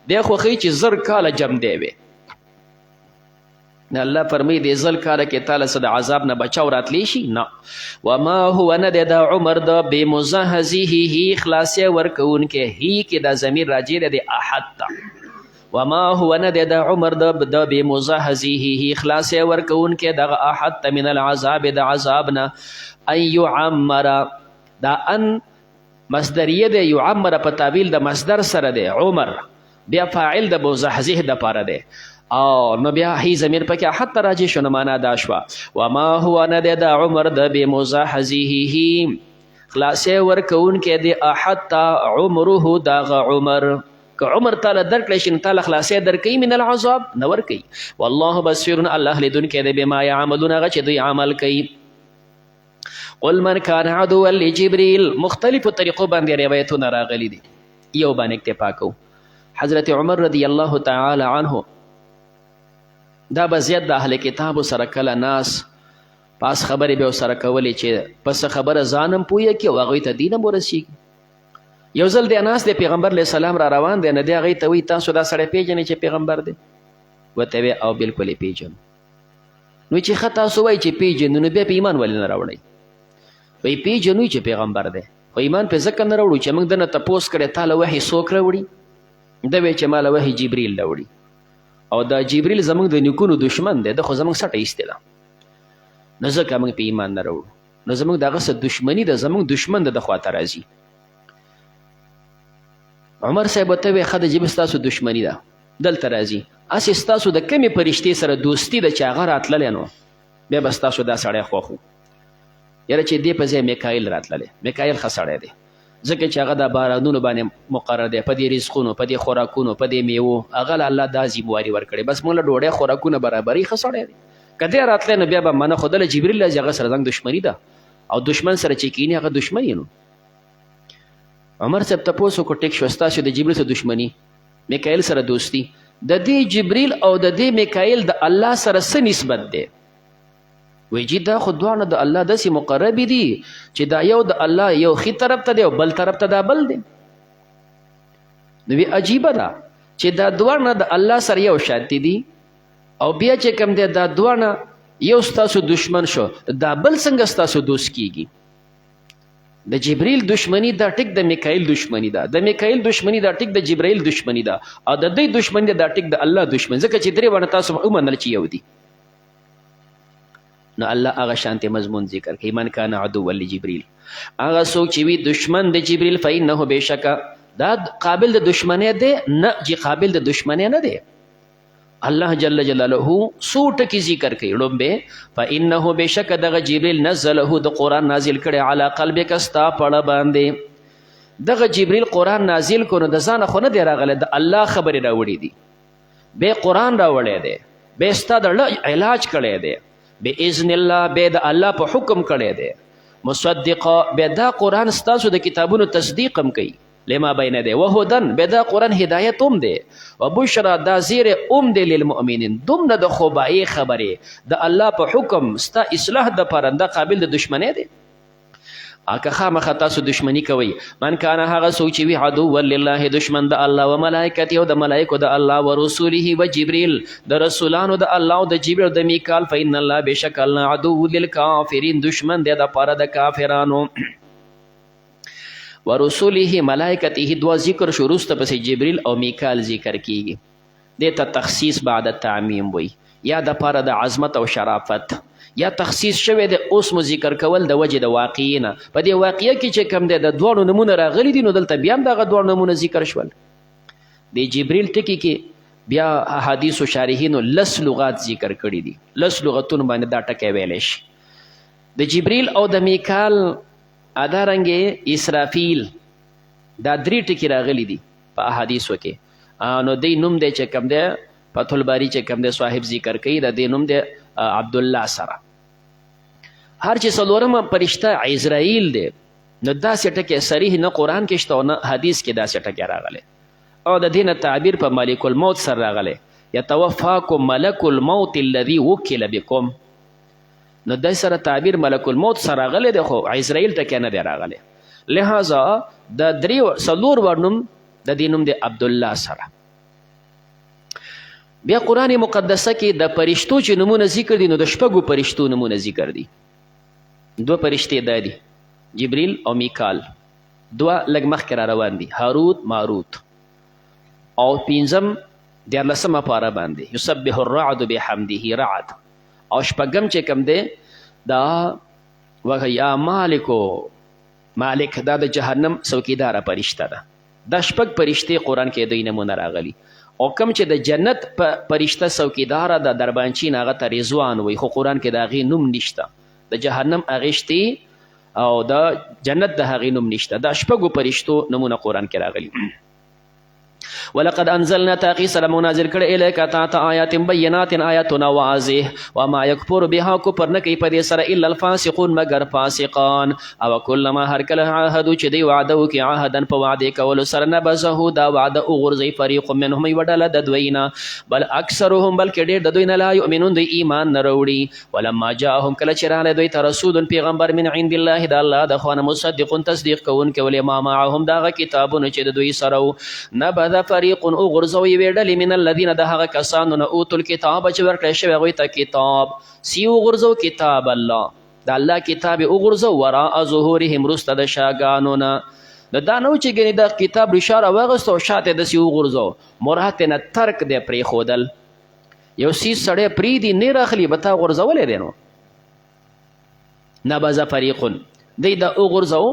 دی خوښوي چې زر کاله جم دی وي الله فرمایي دې ځل کاره کې تعالی څه د عذاب نه بچاو راتلی شي نه. وما هو نه دی دا عمر د بمزهزه هی خلاصې ورکوونکی هی کې دا ضمیر راجع دی د احد ته. وما هو نه دی دا عمر د بمزهزه هی خلاصې ورکوونکی دغه احد ته من العذاب د عذاب نه ان یعمر دا ان مصدریه دی یعمر په تعبیل د مصدر سره دی عمر بیا فاعل د مزهزه د پاره دی او نو بیا هی ضمیر پکې حتی راجع شو نو معنا دا شوه وما هو نه دی دا عمر د بمزهزه خلاصې ورکوونکی دی احد ته عمره دغه عمر که عمر تعالی درکړی شي نو تعالی خلاصې درکوي من العذاب نه ورکوي. والله بصیر الله لیدونکی دی بما یعملون هغه چې دوی عمل کوي. قل من کان عدوا لجبریل مختلفو طریقو باندې روایتونه راغلي دي یو باندې اکتفا کوو. حضرت عمر رضی الله تعالی عنه دا به زیات د اهل کتابو سره کله ناس پاس خبرې به ورسره کولې چې پس خبره ځانم پوهه کړي او هغوی ته دین هم ورسېږي. یو ځل دی ناست دی پیغمبر علیه السلام را روان دی نه دی هغوی ته وایي تاسو دا سړی پیژنئ چې پیغمبر دی؟ ورته وی او بلکل یې پیژنو. نو چې ښه تاسو وایئ چې پیژنو نو بیا په ایمان ولې نه راوړئ؟ وایي پیژنو چې پیغمبر دی خو ایمان پې ځکه نه راوړو چې موږ دنه تپوس کړی تا له وحي څوک راوړي؟ ده وایي چې ما له وحي جبریل راوړي او دا جبریل زموږ د نیکونو دشمن دی ده خو زموږ سټه ایستې ده نو ځکه موږ په ایمان نه راوړو. نو زموږ دغه څه دشمني ده زموږ دشمن د خواته راځي. عمر صاحب ورته وایي ښه د جبریل ستاسو دشمني ده دلته راځي هسې ستاسو د کمې فرشتې سره دوستي ده چې هغه راتللی نو بیا به ستاسو دا سړی خوښ و. یاره چې دې په ځای میکایل راتللی میکایل ښه سړی دی ځکه چې هغه د بارانونو باندې مقرر دی په دې رزقونو په دې خوراکونو په دې میوو هغه له الله دا ذمواري ورکړې بس موږ له ډوډۍ خوراکونه برابري ښه سړی دی که دی راتلی نو بیا به منه خو دله جبریل راځي هغه سره زنګ دشمني ده او دشمن سره چې کیني هغه دشمني نو. عمر صاحب تپوس وکړو ټیک شو ستاسو د جبریل سره دشمني میکایل سره دوستي د دې جبریل او د دې میکایل د الله سره څه نسبت دی؟ وی جی دا خو دواړه د الله داسې مقربې دي چې دا یو د الله یو ښي طرف ته دی او بل طرف ته دا بل دی. نو وی عجیبه ده چې دا دواړه د الله سره یو شانتي دي او بیا چې کوم دی دا دواړه یو ستاسو دشمن شو دا بل څنګه ستاسو دوست کیږي؟ د جبریل دشمنی دا ټیک د میکایل دشمنی ده د میکایل دشمنی دا ټیک د جبرائیل دشمنی ده او د دوی دشمنی دا ټیک د الله دشمنی ځکه چې درې باندې تاسو ومنل چې یو دي. نو الله هغه شانتي مضمون ذکر کوي من کان عدوا لجبریل هغه څوک چې وي دشمن د جبریل فإنه بشکه دا قابل د دشمنی دی نه چې قابل د دشمنی نه دی. الله جل جلاله څو ټکي ذکر کوي لومبه فإنه بشک دغه جبریل نزله د قرآن نازل کړي علی قلبک ستا پړه باندې دغه جبریل قرآن نازل کړي د ځانه خو نه دی راغلی د الله خبرې راوړي دي به قرآن راوړی دی به ستا د علاج کړی دی باذن الله به د الله په حکم کړی دی مصدقا به دا قرآن ستاسو د کتابونو تصدیق هم کوي لما بین دی وهدن به دا قرآن هدایت هم دی و بشرا دا زیر هم دی للمؤمنین دومره د خوبایي خبرې د الله په حکم ستا اصلاح د پاره دا قابل د دشمنی دی. اکه خامخا تاسو دشمنی کوي من کان هغه څوک چې وي عدو لله دشمن د الله و ملائکته او د ملائکو د الله و رسوله و جبريل د رسولانو د الله او د جبريل د میکال فإن الله بشک الله عدو للکافرین دشمن دی د پاره د کافرانو و رسوله ملائکته دوا ذکر شو وروسته پسې جبريل او میکال ذکر کیږي دې ته تخصیص بعد التعمیم وي یا د پاره د عظمت او شرافت یا تخصیص شوی د اوس مو ذکر کول د وجه د واقعینه په دې واقعیه کې چې کم دی د دوړو نمونه راغلي دي نو دلته بیا هم دغه دوړو نمونه ذکر شول. د جبریل ټکي کې بیا احادیث و شارحینو لس لغات ذکر کړي دي لس لغتونو باندې دا ټکی ویلی شي. د جبریل او د میکال ادارنګې اسرافیل دا درې ټکي راغلي دي په احادیثو کې نو دی نوم دی چې کم دی فتح الباری چې کم دی صاحب ذکر کوي د دې نوم دی عبدالله سره. هر چې څلورم فرشته عزرائیل دی نو داسې ټکی صریح نه قرآن کې شته او نه حدیث کې داسې ټکی راغلی او د دې نه تعبیر په ملک الموت سره راغلی یتوفاکم ملک الموت الذي وکل بکم نو دای سره تعبیر ملک الموت سره راغلی دی خو عزرائیل ټکی نه دی راغلی لہذا د درې څلور ور نوم د دې نوم دی عبدالله سره. بیا قرآن مقدسه کې د فرشتو چې نمونه ذکر دي نو د شپږو فرشتو نمونه ذکر دي. 2 فرشتې دا دي، جبریل او میکال، 2 لږ مخکې را روان دي، هاروت ماروت، او 5م 14مه پاره باندې یسبح الرعد بحمده رعد، او 6م چې کوم دی دا یا مالکو مالک، دا د جهنم څوکیداره فرشته ده. دا 6 فرشتې قرآن کې دوی نمونه راغلي. او کم چې د جنت فرشته څوکیداره ده دربانچین، هغه ته رضوان وایي، خو قرآن کې د هغې نوم نشته. د جهنم هغې شتې او د جنت د هغې نوم نشته. دا 6 فرشتو نمونه قرآن کې راغلي. ولقد انزلنا تاقی سره منازل کړه الیک تا ته آیات بینات آیاتنا واضح وما یکفر بها کفر نه کوي په دې سره الا الفاسقون مگر فاسقان. او کلما هر کله عهدو چې دی وعده وکړي عهدن په وعده کولو سره نبذه دا وعده وغورځوي فريق منهم یوه ډله د دوی نه، بل اکثرهم بلکې ډېر د دوی نه لا یؤمنون دوی ایمان نه راوړي. ولما جاءهم کله چې راغلی دوی ته رسول پیغمبر من عند الله د الله د خوا نه مصدق تصدیق کوونکی ولما معهم دغه کتابونه چې د دوی سره نبذ فريق غرزوي ویډلې من الذين د هغه کسانو نه اوتل کتاب چې ورکړی شوی هغوی ته کتاب، سی وغورځو کتاب الله، د الله کتاب یې وغورځو وراء ظهورهم وروسته د شاګانو نه. د دا نه و چې ګنې دا کتاب ریشه راواغېست او شاته یې داسې وغورځو، مراد نه ترک دی پرېښودل. یو سیز سړی پرېږدي نه راخلي به تا غورځولی دی نو. نبذ فریقون دی دا وغورځو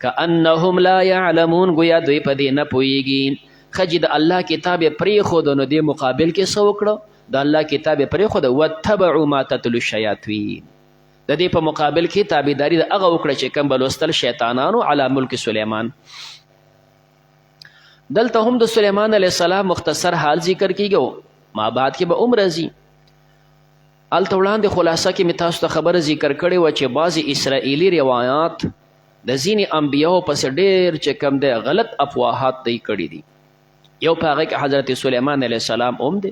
کانهم لا یعلمون، گویا دوی په دې نه پوهېږي. خجی د الله کتاب یې پرېښود نو دې مقابل کې څه وکړه؟ د الله کتاب یې پرېښود واتبعوا ما تتلو الشیاطین، د دې په مقابل کې تابعداري د هغه وکړه چې کوم به لوستل شیطانانو علی ملک سلیمان. دلته هم د سلیمان علیه السلام مختصر حال ذکر کېږي، ما بعد کې به هم راځي. هلته وړاندې خلاصه کې مې تاسو ته خبره ذکر کړې وه چې بعضې اسرائیلي روایات د ځینې انبیاو پسې ډېر چې کوم دی غلط افواهات دی کړي دي. یو په هغه کې حضرت سلیمان علیه السلام هم دی.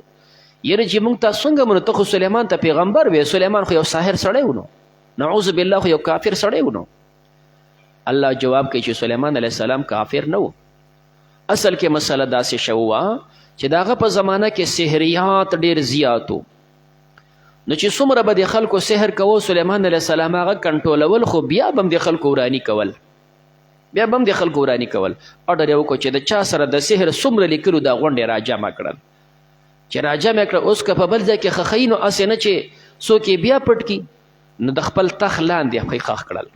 یره چې موږ ته څنګه منو، ته خو سلیمان ته پیغمبر وې، سلیمان خو یو ساحر سړی و نو، نعوذ بالله خو یو کافر سړی و نو. الله جواب کوي چې سلیمان علیه السلام کافر نه و. اصل کې مسله داسې شوه چې د هغه په زمانه کې سحریات ډېر زیات و، نو چې څومره به د خلکو سحر کوو سلیمان علیه السلام هغه کنټرولول، خو بیا به هم د خلکو وراني کول، بیا به هم د خلکو وراني کول. اډر یې وکړو چې د چا سره د سحر څومره لیکلو دا غونډې راجمع کړل. چې راجمع کړه اوس که په بل ځای کې ښخوي نو هسې نه چې څوک یې بیا پټ کړي، نو د خپل تخ لاندې پکې ښخ کړل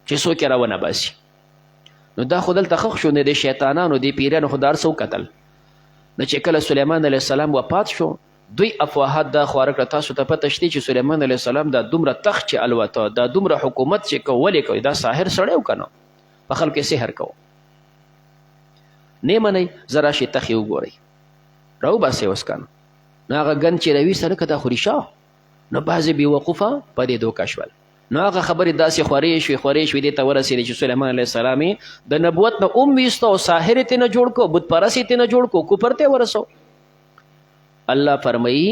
چې څوک یې راونه باسي. نو دا خو دلته ښخ شو، نه د شیطانانو د پیریانو خو دا هر څه وکتل. نو چې کله سلیمان علیه السلام وفات شو دوی افواهات دا خواره کړه. تاسو ته پته شته چې سلیمان علیه السلام دا دومره تخت چې الوته، دا دومره حکومت چې کو ولې کوي، دا ساحر سړی و که نه، په خلکو یې سحر کوو. نه منئ زه راشئ تخې وګورئ، راوباسئ اوس که نه. نو هغه ګن چې راویسته لکه دا خو ریشه، نو بعضې بېوقوفه په دې دوکه شول. نو هغه خبرې داسې خورې شوې دې ته ورسېدې چې سلیمان علیه السلام د نبوت نه هم ویسته او ساحر یې ترې نه جوړ کړو، بت پرست یې ترې نه جوړ کړو، کفر ته یې ورسو. الله فرمایي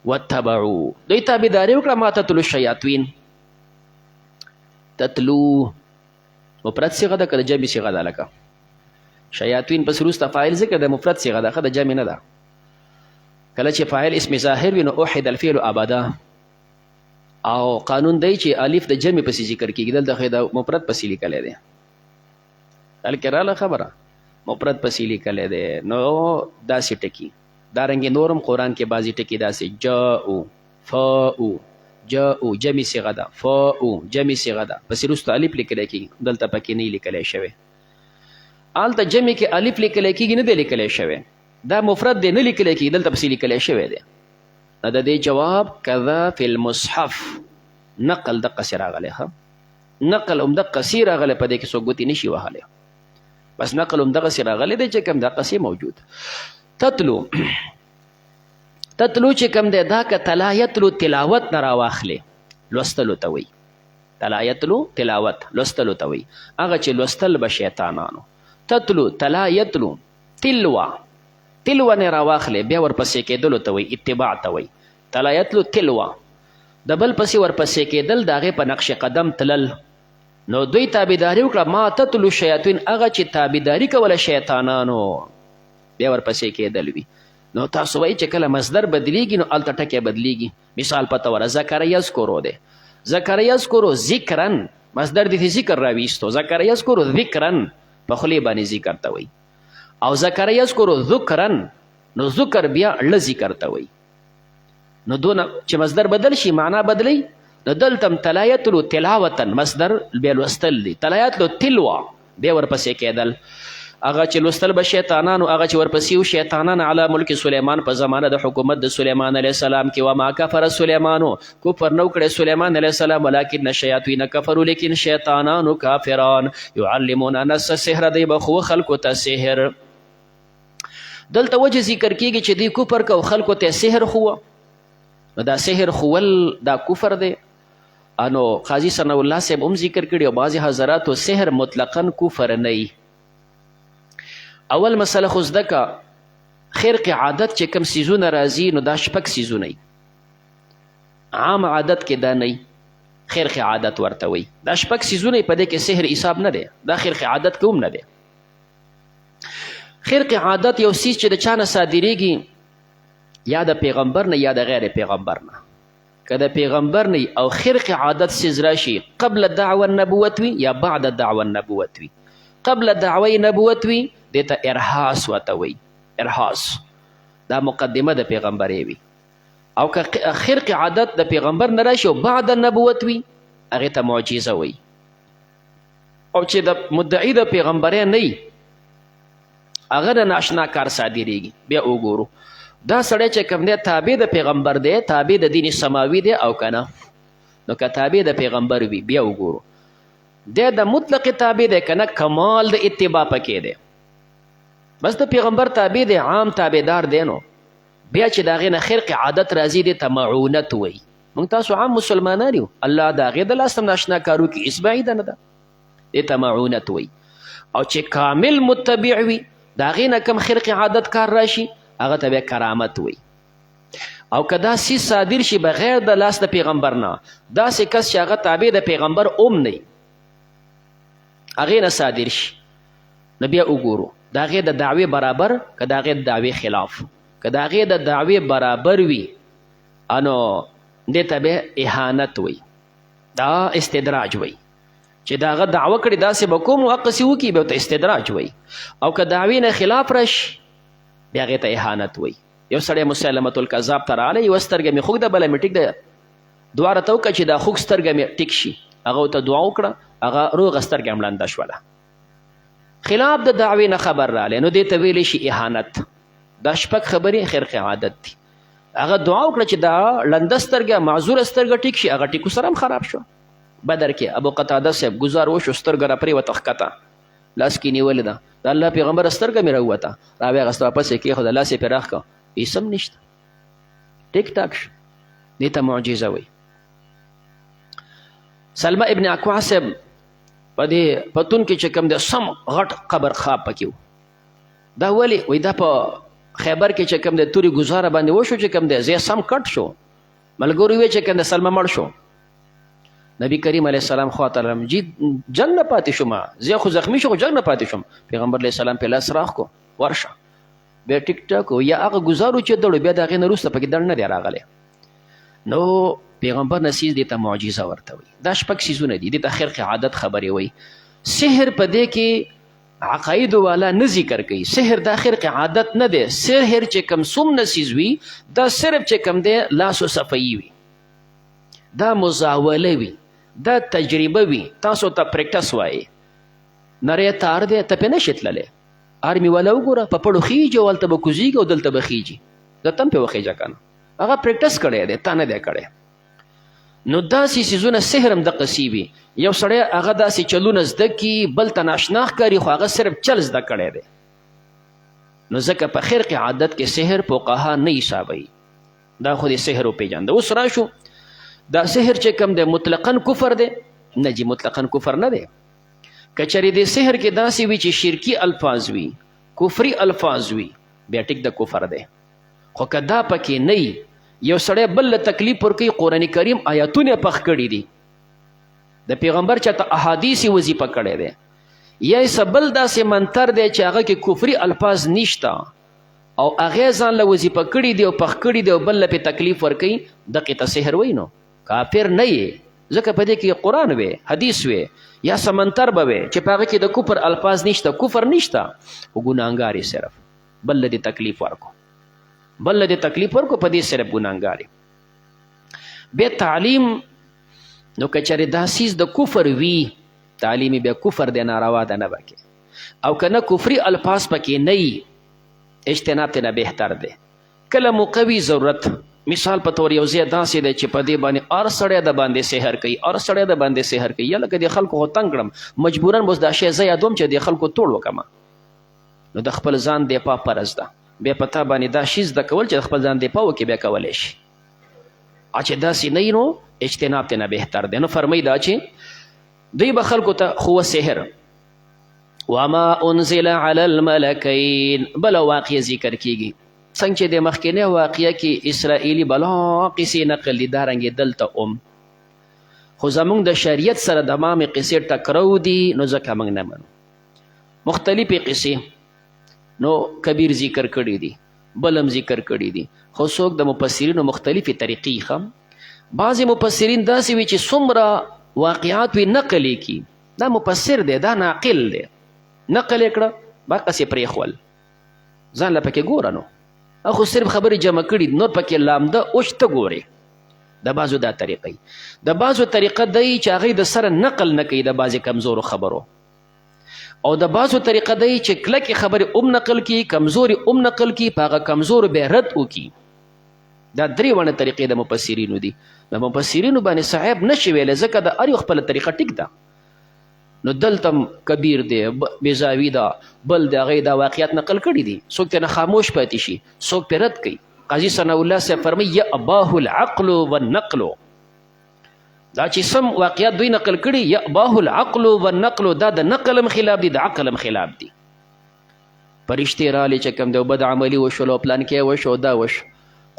واتبعوا، دوی تابعداري وکړه ما تتلو الشیاطین. تتلو مفرد صیغه ده که د جمع صیغه ده؟ لکه شیاطین پس وروسته فاعل ذکر د مفرد صیغه ده، ښه د جمع نه ده. کله چې فاعل اسم ظاهر وي نو احد الفعل ابدا، او قانون دی چې الف د جمع پسې ذکر کېږي، دلته خو د مفرد پسې لیکلی دی. هلکې راله خبره، مفرد پسې لیکلی دی. نو داسې ټکي دارنګې نورم قرآن کې بعضې ټکي داسې جاؤ فاؤ، جاؤ جمع صیغه ده، فاؤ جمع صیغه ده، پسې وروسته الف لیکلی کېږي، دلته پکې نه لیکلی شوی. هلته جمع کې الف لیکلی کېږي، نه دی لیکلی شوی. دا مفرد دی، نه لیکلی کېږي، دلته پسې لیکلی شوی دی. د دې جواب کذا فی المصحف، نقل دقسې راغلی، ښه نقل هم دقسې راغلی، په دې کې څوک ګوتې نشي وهلی، بس نقل هم دغسې راغلی دی چې کوم دقسې موجود. تتلو چې کوم دی دا که تلا یتلو تلاوت نه راواخلې، لوستلو ته وایي. تلا یتلو تلاوت لوستلو ته وایي، هغه چې لوستل به شیطانانو. تتلو تلا یتلو تلوه نه راواخلې، بیا ورپسې کېدلو ته وایي، اتباع ته وایي. تلا یتلو تلوه، د بل پسې ورپسې کېدل، د هغې په نقش قدم تلل. نو دوی تابعداري وکړه ما تتلو شیاطین، هغه چې تابعداري کوله شیطانانو، بیا ورپسې کېدل وي. نو تاسو وایي چې کله مصدر بدلیږي نو هلته ټکی بدلیږي. مثال په طور ذکر یذکرو دی، ذکر یذکرو ذکرن، مصدر دی ذکر راویستو، ذکر یذکرو ذکرن په خولې باندې ذکر ته وایي. او ذکر یذکرو ذکرن نو ذکر بیا له ذکر ته وایي. نو دونه چې مصدر بدل شي معنا بدلی. نو دلته تلا یتلو تلاوتن مصدر بیا لوستل دی، تلا یتلو تلوا بیا ورپسې کېدل. هغه چې لوستل به شیطانانو، هغه چې ورپسې و شیطانان علی ملک سلیمان په زمانه د حکومت د سلیمان علیه السلام کې. وما کفر سلیمانو، کفر نو کړی سلیمان علیه السلام، ولکن الشیاطین کفروا، لیکن شیطانانو کافران، یعلمون الناس السحر، دی به خو خلکو ته سحر. دلته وجه ذکر کېږي چې دی کفر کو خلکو ته سحر خو، نو دا سحر خول دا کفر دی. انو قاضي ثناء الله صاحب هم ذکر کړي او بعضې حضراتو سحر مطلقا کفر نه وي. اول مسله خو زده که خرق عادت چې کوم سیزونه راځي نو دا شپږ سیزونه وي. عام عادت کې دا نه وي، خرق عادت ورته وي. دا شپږ سیزونه په دې کې سحر حساب نه دی، دا خرق عادت کې هم نه دی. خرق عادت یو سیز چې د چا نه صادریږي یا د پیغمبر نه یا د غیر پیغمبر نه. که د پیغمبر نه او خرق عادت سیز راشي قبل دعوه النبوت وي یا بعد دعوه النبوت وي. قبل دعوه نبوت وي دیتا ارحاس ورته وي، ارحاس دا مقدمه د پیغمبرې وي. او که خرق عادت د پیغمبر نه راشي او بعد النبوت وي هغې ته معجزه وي. او چې د مدعي د پیغمبرۍ نه وي هغه د ناشنا کار صادریږي. بیا وګورو دا سړی چې کوم دی تابع د پیغمبر دی، تابع د دین سماوي دی او که نه. نو که تابع د پیغمبر وي بیا وګورو دی د مطلق تابع دی که نه کمال د اتباع پکې دی. بس د پیغمبر تابع دی، عام تابعدار دی. نو بیا چې د هغې نه خرق عادت راځي دی ته معونت وایي. موږ تاسو عام مسلمانان یو، الله د هغې د لاس هم ناشنا کارو کې هېڅ بعیده نه ده، دی ته معونت وایي. او چې کامل متبع وي د هغې نه کم خرق عادت کار راشي هغه ته بیا کرامت وایي. او که دا سیز صادر شي بغیر د لاس د پیغمبر نه، داسې کس چې هغه تابع د پیغمبر ام نه هغې نه صادر شي، نو بیا وګورو د هغې د دعوې برابر که د هغې د دعوې خلاف. که د هغې د دعوې برابر وي نو دې ته بیا اهانت وایي، دا استدراج وایي. چې د هغه دعوه کړې داسې به کوم او هغسې وکړي بیا ورته استدراج وایي. او که دعوې نه خلاف راشي بیا هغې ته اهانت وایي. یو سړی مسلمة الکذاب ته راغلی، یوه سترګه مې خوږ ده بله مې ټیک ده، دعا راته وکړه چې دا خوږ سترګه مې ټیک شي. هغه ورته دعا وکړه، هغه روغه سترګه هم ړنده شوله. خلاف د دعوې نه خبر رالی نو دې ته ویلی شي اهانت. دا شپږ خبرې خرق عادت دي. هغه دعا وکړه چې دا ړنده سترګه معذوره سترګه ټیک شي، هغه ټیکو سره هم خراب شو. بدر کې ابو قتاده صاحب گزار وشو، سترګه را پرېوته ښکته، لاس کې نیولې ده، د الله پیغمبر سترګه مې راووته، راویې اخېسته واپس یې کېښوده، لاس یې پرې راښ کړه، هېڅ هم نشته، ټیک ټاک شو. دې ته معجزه وایي. سلمه ابن اکوع صاحب په دې پتون کې چې کوم دی سم غټ قبر خواب پکې و. دا ولې وایي دا په خیبر کې چې کوم دی تورې ګزاره باندې وشو چې کوم دی ځای سم کټ شو، ملګرو ویې چې کوم دی سلمه مړ شو. نبی کریم علیه السلام خواته لاړم، جی جنګ نه پاتې شوم، زه خو زخمی شو خو جنګ نه پاتې شوم. پیغمبر علیه السلام په لاس راښ کو، ورشه بیا ټیک ټاک و. یا هغه ګزارو چې دړو بیا د هغې نه وروسته پکې دړ نه دی راغلی. نو پیغمبر نه سیز دې ته معجزه ورته وایي. دا شپږ سیزونه دي، دې ته خرق عادت خبرې وایي. سحر په دې کې عقایدو والا نه ذکر کوي. سحر دا خرق عادت نه دی. سحر چې کوم څومره سیز وي دا صرف چې کوم دی لاسو صفایي وي، دا مزاوله وي، دا تجربه وي. تاسو ته پریکټس وایي. نری تار دی ته پې نشي تللی، آرمي والا وګوره په پړو خیږي او هلته به کوزیږي او دلته به خیږي، درته هم پې وخیږه که نه، هغه پریکټس کړی دی، تا نه دی کړی. نو داسې څیزونه سحر هم دقسې وي. یو سړی هغه داسې چلونه زده کي بل ته ناشنا ښکاري خو هغه صرف چل زده کړی دی. نو ځکه په خرق عادت کې سحر فقها نه حسابوي، دا خو دې سحر وپېژانده. اوس راشو دا سحر چې کوم دی مطلقا کفر دی؟ نه جي مطلقا کفر نه دی. که چېرې دې سحر کې داسې وي چې شرکي الفاظ وي، کفري الفاظ وي، بیا ټیک د کفر دی. خو که دا پکې نه وي، یو سړی بل له تکلیف ورکوي، قرآن کریم آیاتونه پخ کړي دي، د پیغمبر چاته احادیث وظیفه کړی دی، یا یې څه بل داسې منتر دی چې هغه کې کفري الفاظ نشته او هغې ځان له وظیفه کړي دي او پخ کړي دي او بل له پې تکلیف ورکوي دقې ته سحر وایي نو کافر نه یې ځکه په دې کې قرآن وی حدیث وی یا سمنتر به وی چې په هغه کې د کفر الفاظ نشته کفر نشته خو ګناهګار یې صرف بل له دې تکلیف ورکو په دې صرف ګناهګار یې بیا تعلیم نو که چېرې دا سیز د کفر وي تعلیم بیا کفر دی ناروا ده نه به کې او که نه کفري الفاظ پکې نه وي اجتناب ترې نه بهتر دی کله مو قوي ضرورت مثال په طور یو ځای داسې دی چې په دې باندې هر سړی د باندې سحر کوي یا لکه د خلکو خو تنګ کړم مجبورا اوس دا شی زه یادوم چې د خلکو توړ وکړم نو د خپل ځان دفاع فرض ده بیا په تا باندې دا شي زده کول چې د خپل ځان دفاع وکړي بیا کولی شي چې داسې نه وي نو اجتناب ترې نه بهتر دی نو فرمایي دا چې دوی به خلکو ته خو سحر وما انزل علی الملکین بله واقع ذکر کیږي څنګه چې د مخکینی واقعه کې اسرائیلي بلا قصې نقل دي دارنګې دلته خو زموږ د شریعت سره د مامې قصې ټکرو دي نو ځکه موږ نه منو مختلفې قصې نو کبیر ذکر کړي دي بلم ذکر کړي دي خو څوک د مفسرینو مختلفې طریقې ښه بعضې مفسرین داسې وي چې څومره واقعات وي نقل یې کي دا مفسر دی دا ناقل دی نقل یې کړه باقسې پرېښول ځان له پکې ګوره نو خو صرف خبرې جمع کړي نور پکې لامده اوش ته ګورې د بعضو دا طریقه د بعضو طریقه دی چې هغوی د سره نقل نه کوي د بعضې کمزورو خبرو او د بعضو طریقه دی چې کلکې خبرې نقل کړي کمزورې نقل کړي په هغه کمزورو بیا رد وکړي دا درې وړه طریقې د مفسرینو دي د مفسرینو باندې صحیب نشي ویلی ځکه د هر یو خپله طریقه ټیک ده نو دلته کبیر دی بیزاوي ده بل د هغې دا واقعیت نقل کړي دي څوک ترې نه خاموش پاتې شي څوک پرې رد کوي قاضي ثناء الله صاحب فرمایي یأباه العقل والنقل دا چې سم واقعیت دوی نقل کړي یأباه العقل والنقل دا د نقل هم خلاف دي د عقل هم خلاف دي فرشتې رالې چې کوم دی بد عملي وشول او پلان کې وشو دا وشو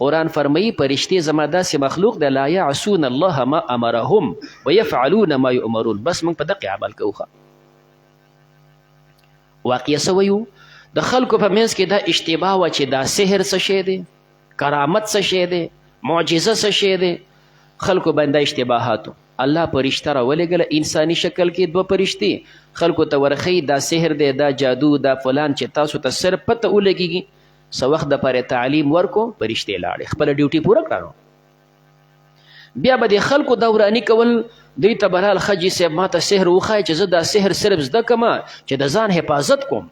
قرآن فرمایي فرشتې زما داسې مخلوق دی لا یعصون الله ما امرهم ویفعلون ما یؤمرون بس موږ په دقې عمل کوو واقعه څه ویو د خلکو په منځ کې دا اشتباه وه چې دا سحر څه شی دی کرامت څه شی دی معجزه څه شی دی خلکو باندې دا اشتباهاتو الله فرشته راولېږله انساني شکل کې دوه فرشتې خلکو ته ورښیي دا سحر دی دا جادو دا فلان چې تاسو ته صرف پته ولګېږي څه وخت دپاره تعلیم ورکو فرشتې لاړې خپله ډیوټي پوره کړه بیا به د خلکو دا وراني کول دوی ته بلال خجي صاحب ما ته سحر وښایه چې زه دا سحر صرف زده کړمه چې د ځان حفاظت کوم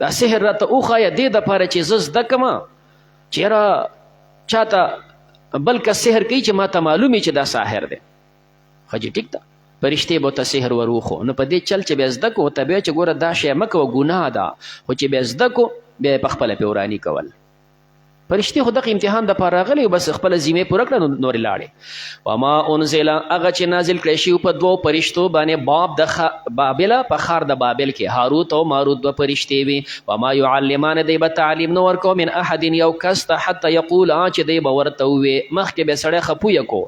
دا سحر راته وښایه دې دپاره چې زه زده کړمه چې یاره چاته بل کس سحر کوي چې ما ته معلوم چې دا ساحر دی خجي ټیک ده فرشتې به ورته سحر ور وښو نو په دې چل چې بیا زده کړو ورته بیا چې ګوره دا شی مه کوه ګناه ده خو چې بیا زده کړو بیا یې پخپله پې وراني کول فرشتې خو دغه امتحان دپاره راغلی بس خپله ذمې پوره کړه نورې لاړې وما انزل هغه چې نازل کړی شي په دوو فرشتو باندې باب د بابله په ښار د بابل کې هاروت او ماروت دوه فرشتې وي وما یعلمان دی به تعلیم نه ورکوو من احد یو کس ته حتی یقولا چې دی به ورته ووې مخکې به سړی ښه پویه کو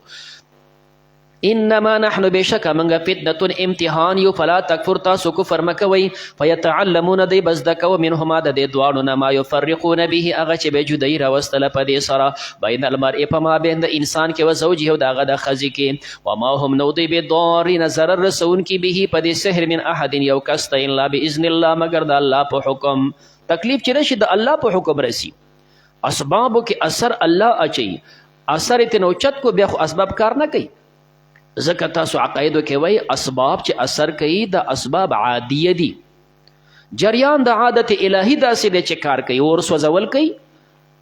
انما نحن بشک منګه فتنه امتحان یو فلا تکفر تاسو کفر مکوي فیتعلمون دی بس دکو منهما د دې دواړو نه ما یفرقون به هغه چې به جدای راوستله په دې سره بین المرء په ما بین د انسان کې و زوجه او دغه د ښځې کې وما هم نو دی بضارین ضرر رسونکي به په دې سحر من احد یو کس ته الا باذن الله مگر د الله په حکم تکلیف چې رشي د الله په حکم رسی اسبابو کې اثر الله اچي اثر یې تنه اوچت کو بیا خو اسباب کار نه کوي ځکه تاسو عقایدو کې وایي اسباب چې اثر کوي د اسباب عادیه دي جریان د عادت الهي داسې دی چې کار کوي اور سوځول کوي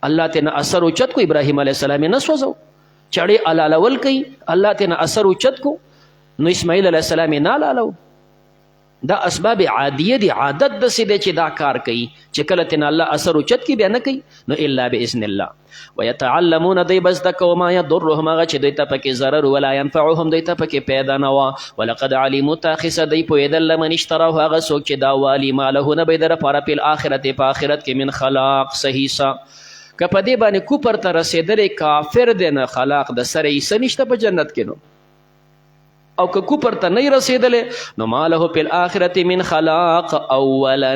الله تینا اثر اوچت کو ابراهیم علیه السلام یې نه سوځو چړې الالول کوي الله تینا اثر اوچت کو نو اسماعیل علیه السلام یې نه الالو دا اسباب عادیه دي عادت داسې دی چې دا کار کوي چې کله تینا الله اثر اوچت کی بیا نه کوي نو الا باذن الله ويتعلمون دی بس دکو ما یضرهم هغه چې دوی ته پکې ضرر ولا ينفعهم دوی ته پکې پیدا نه وه ولقد علموا تاخص دی پوهېدل لمن اشتراه هغه څوک چې دا والي ما له نه به د لپاره په آخرت په آخرت کې من خلاق صحیح څه که په دې باندې کوپر ته رسېدلی کافر دی نه خلاق د سره یې څه نشته په جنت کې نو او که کوپر ته نه رسېدلی نو ما له په الآخرت من خلاق اولا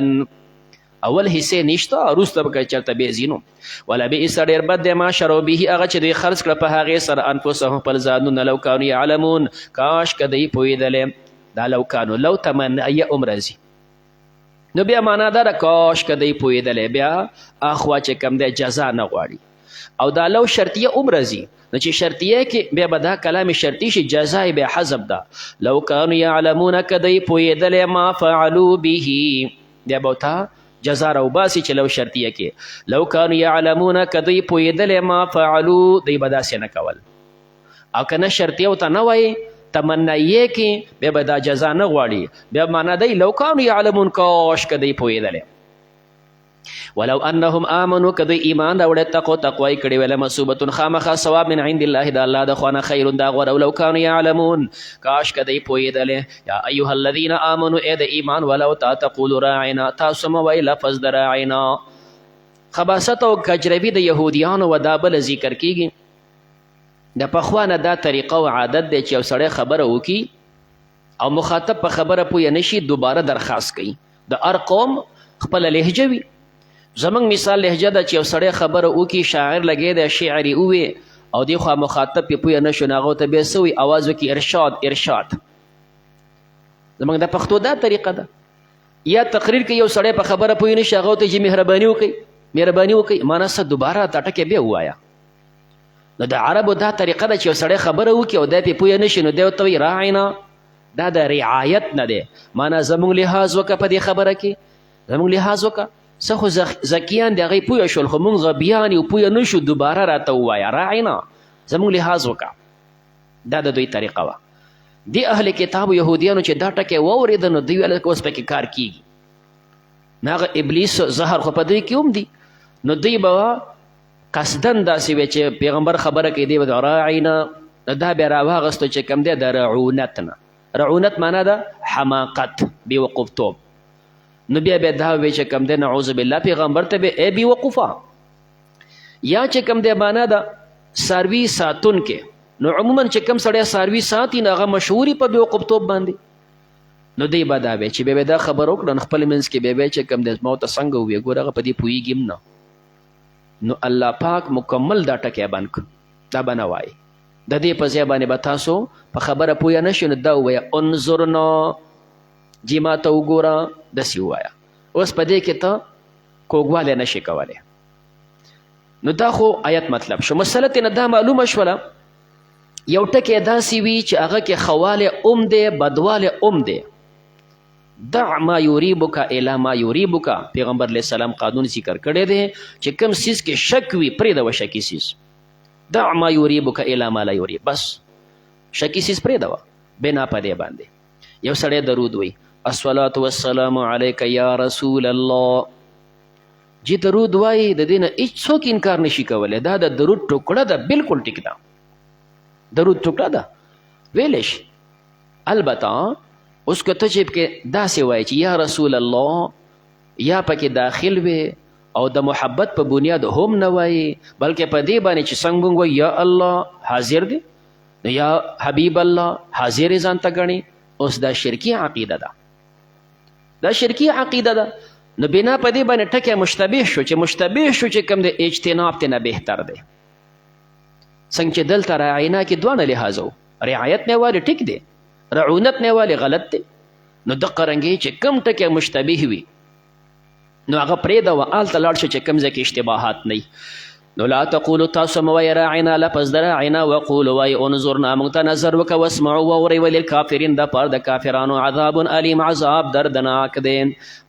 اول حصے نشته وروسته به که چېرته بیا ځي نو ولبئس ډېر بد دی ما شروا به هغه چې دوی خرڅ کړه په هغې سره انفسهم خپل ځانونه لو کانو یعلمون کاش که دوی پوهېدلی دا لو کانو لو تمنیه هم راځي نو بیا معنا دا ده کاش که دوی پوهېدلی بیا اخوا چې کوم دی جزا نه غواړي او دا لو شرطیه هم راځي نو چې شرطیه کې بیا به دا کلام شرطي شي جزا یې بیا حذف ده لو کانو یعلمون که دوی پوهېدلی ما فعلوا به بیا به ورته جزا راوباسي چې لو شرطیه کې لو کانو یعلمون که دوی پوهېدلی ما فعلوا دوی به داسې نه کول او که نه شرطیه ورته نه وایي تمنیه کې بیا به دا جزا نه غواړي بیا معنا دی لو کانو یعلمون کاش که دوی پوهېدلی ولو انهم آمنوا که دوی ایمان راوړی تقوی کړې وی لمثوبة خامخا ثواب من عند الله د الله د خوا نه خیر دا غوره او لو کانو یعلمون کاش که دوی پوهېدلی یا ایها الذین آمنوا ای د ایمان ولو تا تقولوا راعنا تاسو مه وایي لفظ د راعنا خباست او کجربي د یهودیانو و دا بله ذکر کیږي د پخوا نه دا طریقه او عادت دی چې یو سړی خبره وکړي او مخاطب په خبره پوه نشي دوباره درخواست کوي د هر قوم خپله لهجه وي زمونږ مثال لهجه ده چې یو سړی خبره وکړي شاعر لګی دی شعر یې ووې او دې خوا مخاطب پې پوه نه شو نو هغو ته بیا څه وایي اواز وکړي ارشاد ارشاد زمونږ د پښتو دا طریقه ده یا تقریر کې یو سړی په خبره پوه نه شي هغو ته چې مهرباني وکړئ مهرباني وکړئ معنا څه دوباره دا ټکی بیا ووایه نو د عربو دا طریقه ده چې یو سړی خبره وکړي او دی پې پوه نه شي نو دی ورته وایي راعنا دا د رعایت نه دی معنا زمونږ لحاظ وکړه په دې خبره کې زمونږ لحاظ وکړه څه خو زکیان د هغې پوه شول خو مونږ غبیان یو پوه نه شو دوباره راته ووایه راعنا زمونږ لحاظ وکړه دا د دوی طریقه وه دې اهل کتابو یهودیانو چې دا ټکی واورېده نو دوی ویل اوس پکې کار کیږي نو هغه ابلیس زهر خو په دوی کې هم دي نو دوی به قصدن داسې وی چې پیغمبر خبره کوي دی به راعنا دا بیا راواغستو چې کوم دی د رعونت نه رعونت معنا ده حماقت بېوقوفتوب نو بیا بیا دا وی چې کوم دی نعوذ بالله پیغمبر ته به ای بېوقوفه یا چې کوم دی معنا ده څاروي ساتونکې نو عموما چې کوم سړی څاروي ساتي نو هغه مشهوري په بېوقوفتوب باندې نو دی به دا وی چې بیا دا خبر وکړه نو خپل منځ کې بیا چې کوم دی ما ورته څنګه وویې ګوره هغه په دې پوهېږي هم نه نو الله پاک مکمل دا ټکی بند کړ دا به نه وایي د دې په ځای باندې به تاسو په خبره پوه نه شئ نو دا ووایه انظرنا جی ما ته وګوره داسې ووایه اوس په دې کې ته کوږوالی نه شي کولی نو دا خو آیت مطلب شو مسله ترې نه دا معلومه شوله یو ټکی داسې وي چې هغه کې خوالی ام دی بدوالی ام دی دع ما یوریبک الی ما یوریبک پیغمبر علیه السلام قانون ذکر کړی دی چې کوم څیز کې شک وي پرېږده شکي څیز دع ما یوریبک الی ما لا یوریب بس شکي څیز پرېږده بنا په دې باندې یو سړی درود وي الصلاة والسلام علیک یا رسول الله جی درود وایي د دې نه هیڅوک انکار نشي کولی دا د درود ټوکړه ده بلکل ټیک ده درود ټوکړه ده ویلی شي البته اوس که ته چې پکې داسې وایي چې یا رسول الله یا پکې داخل وي او د محبت په بنیاد هم نه وایي بلکې په دې باندې چې څنګه مونږ وایي یا الله حاضر دی نو یا حبیب الله حاضر یې ځان ته ګڼي اوس دا شرکي عقیده ده دا شرکي عقیده ده نو بنا په دې باندې ټکی مشتبه شو چې کوم د اجتناب ته نه بهتر دی څنګه چې دلته راعینا کې دواړه لحاظ و رعایت نه والی ټیک دی رعونت نه والی غلط دی نو دقه رنګې چې کوم ټکی مشتبه وي نو هغه پرېږده و هلته لاړ شو چې کوم ځای کې اشتباهات نه نو لا تقولوا تاسو مه وایئ راعنا لفظ د راعنا وقولوا وایئ انظرنا موږ ته نظر وکړه واسمعوا واورئ وللکافرین دپاره د کافرانو عذاب علیم عذاب دردناک دی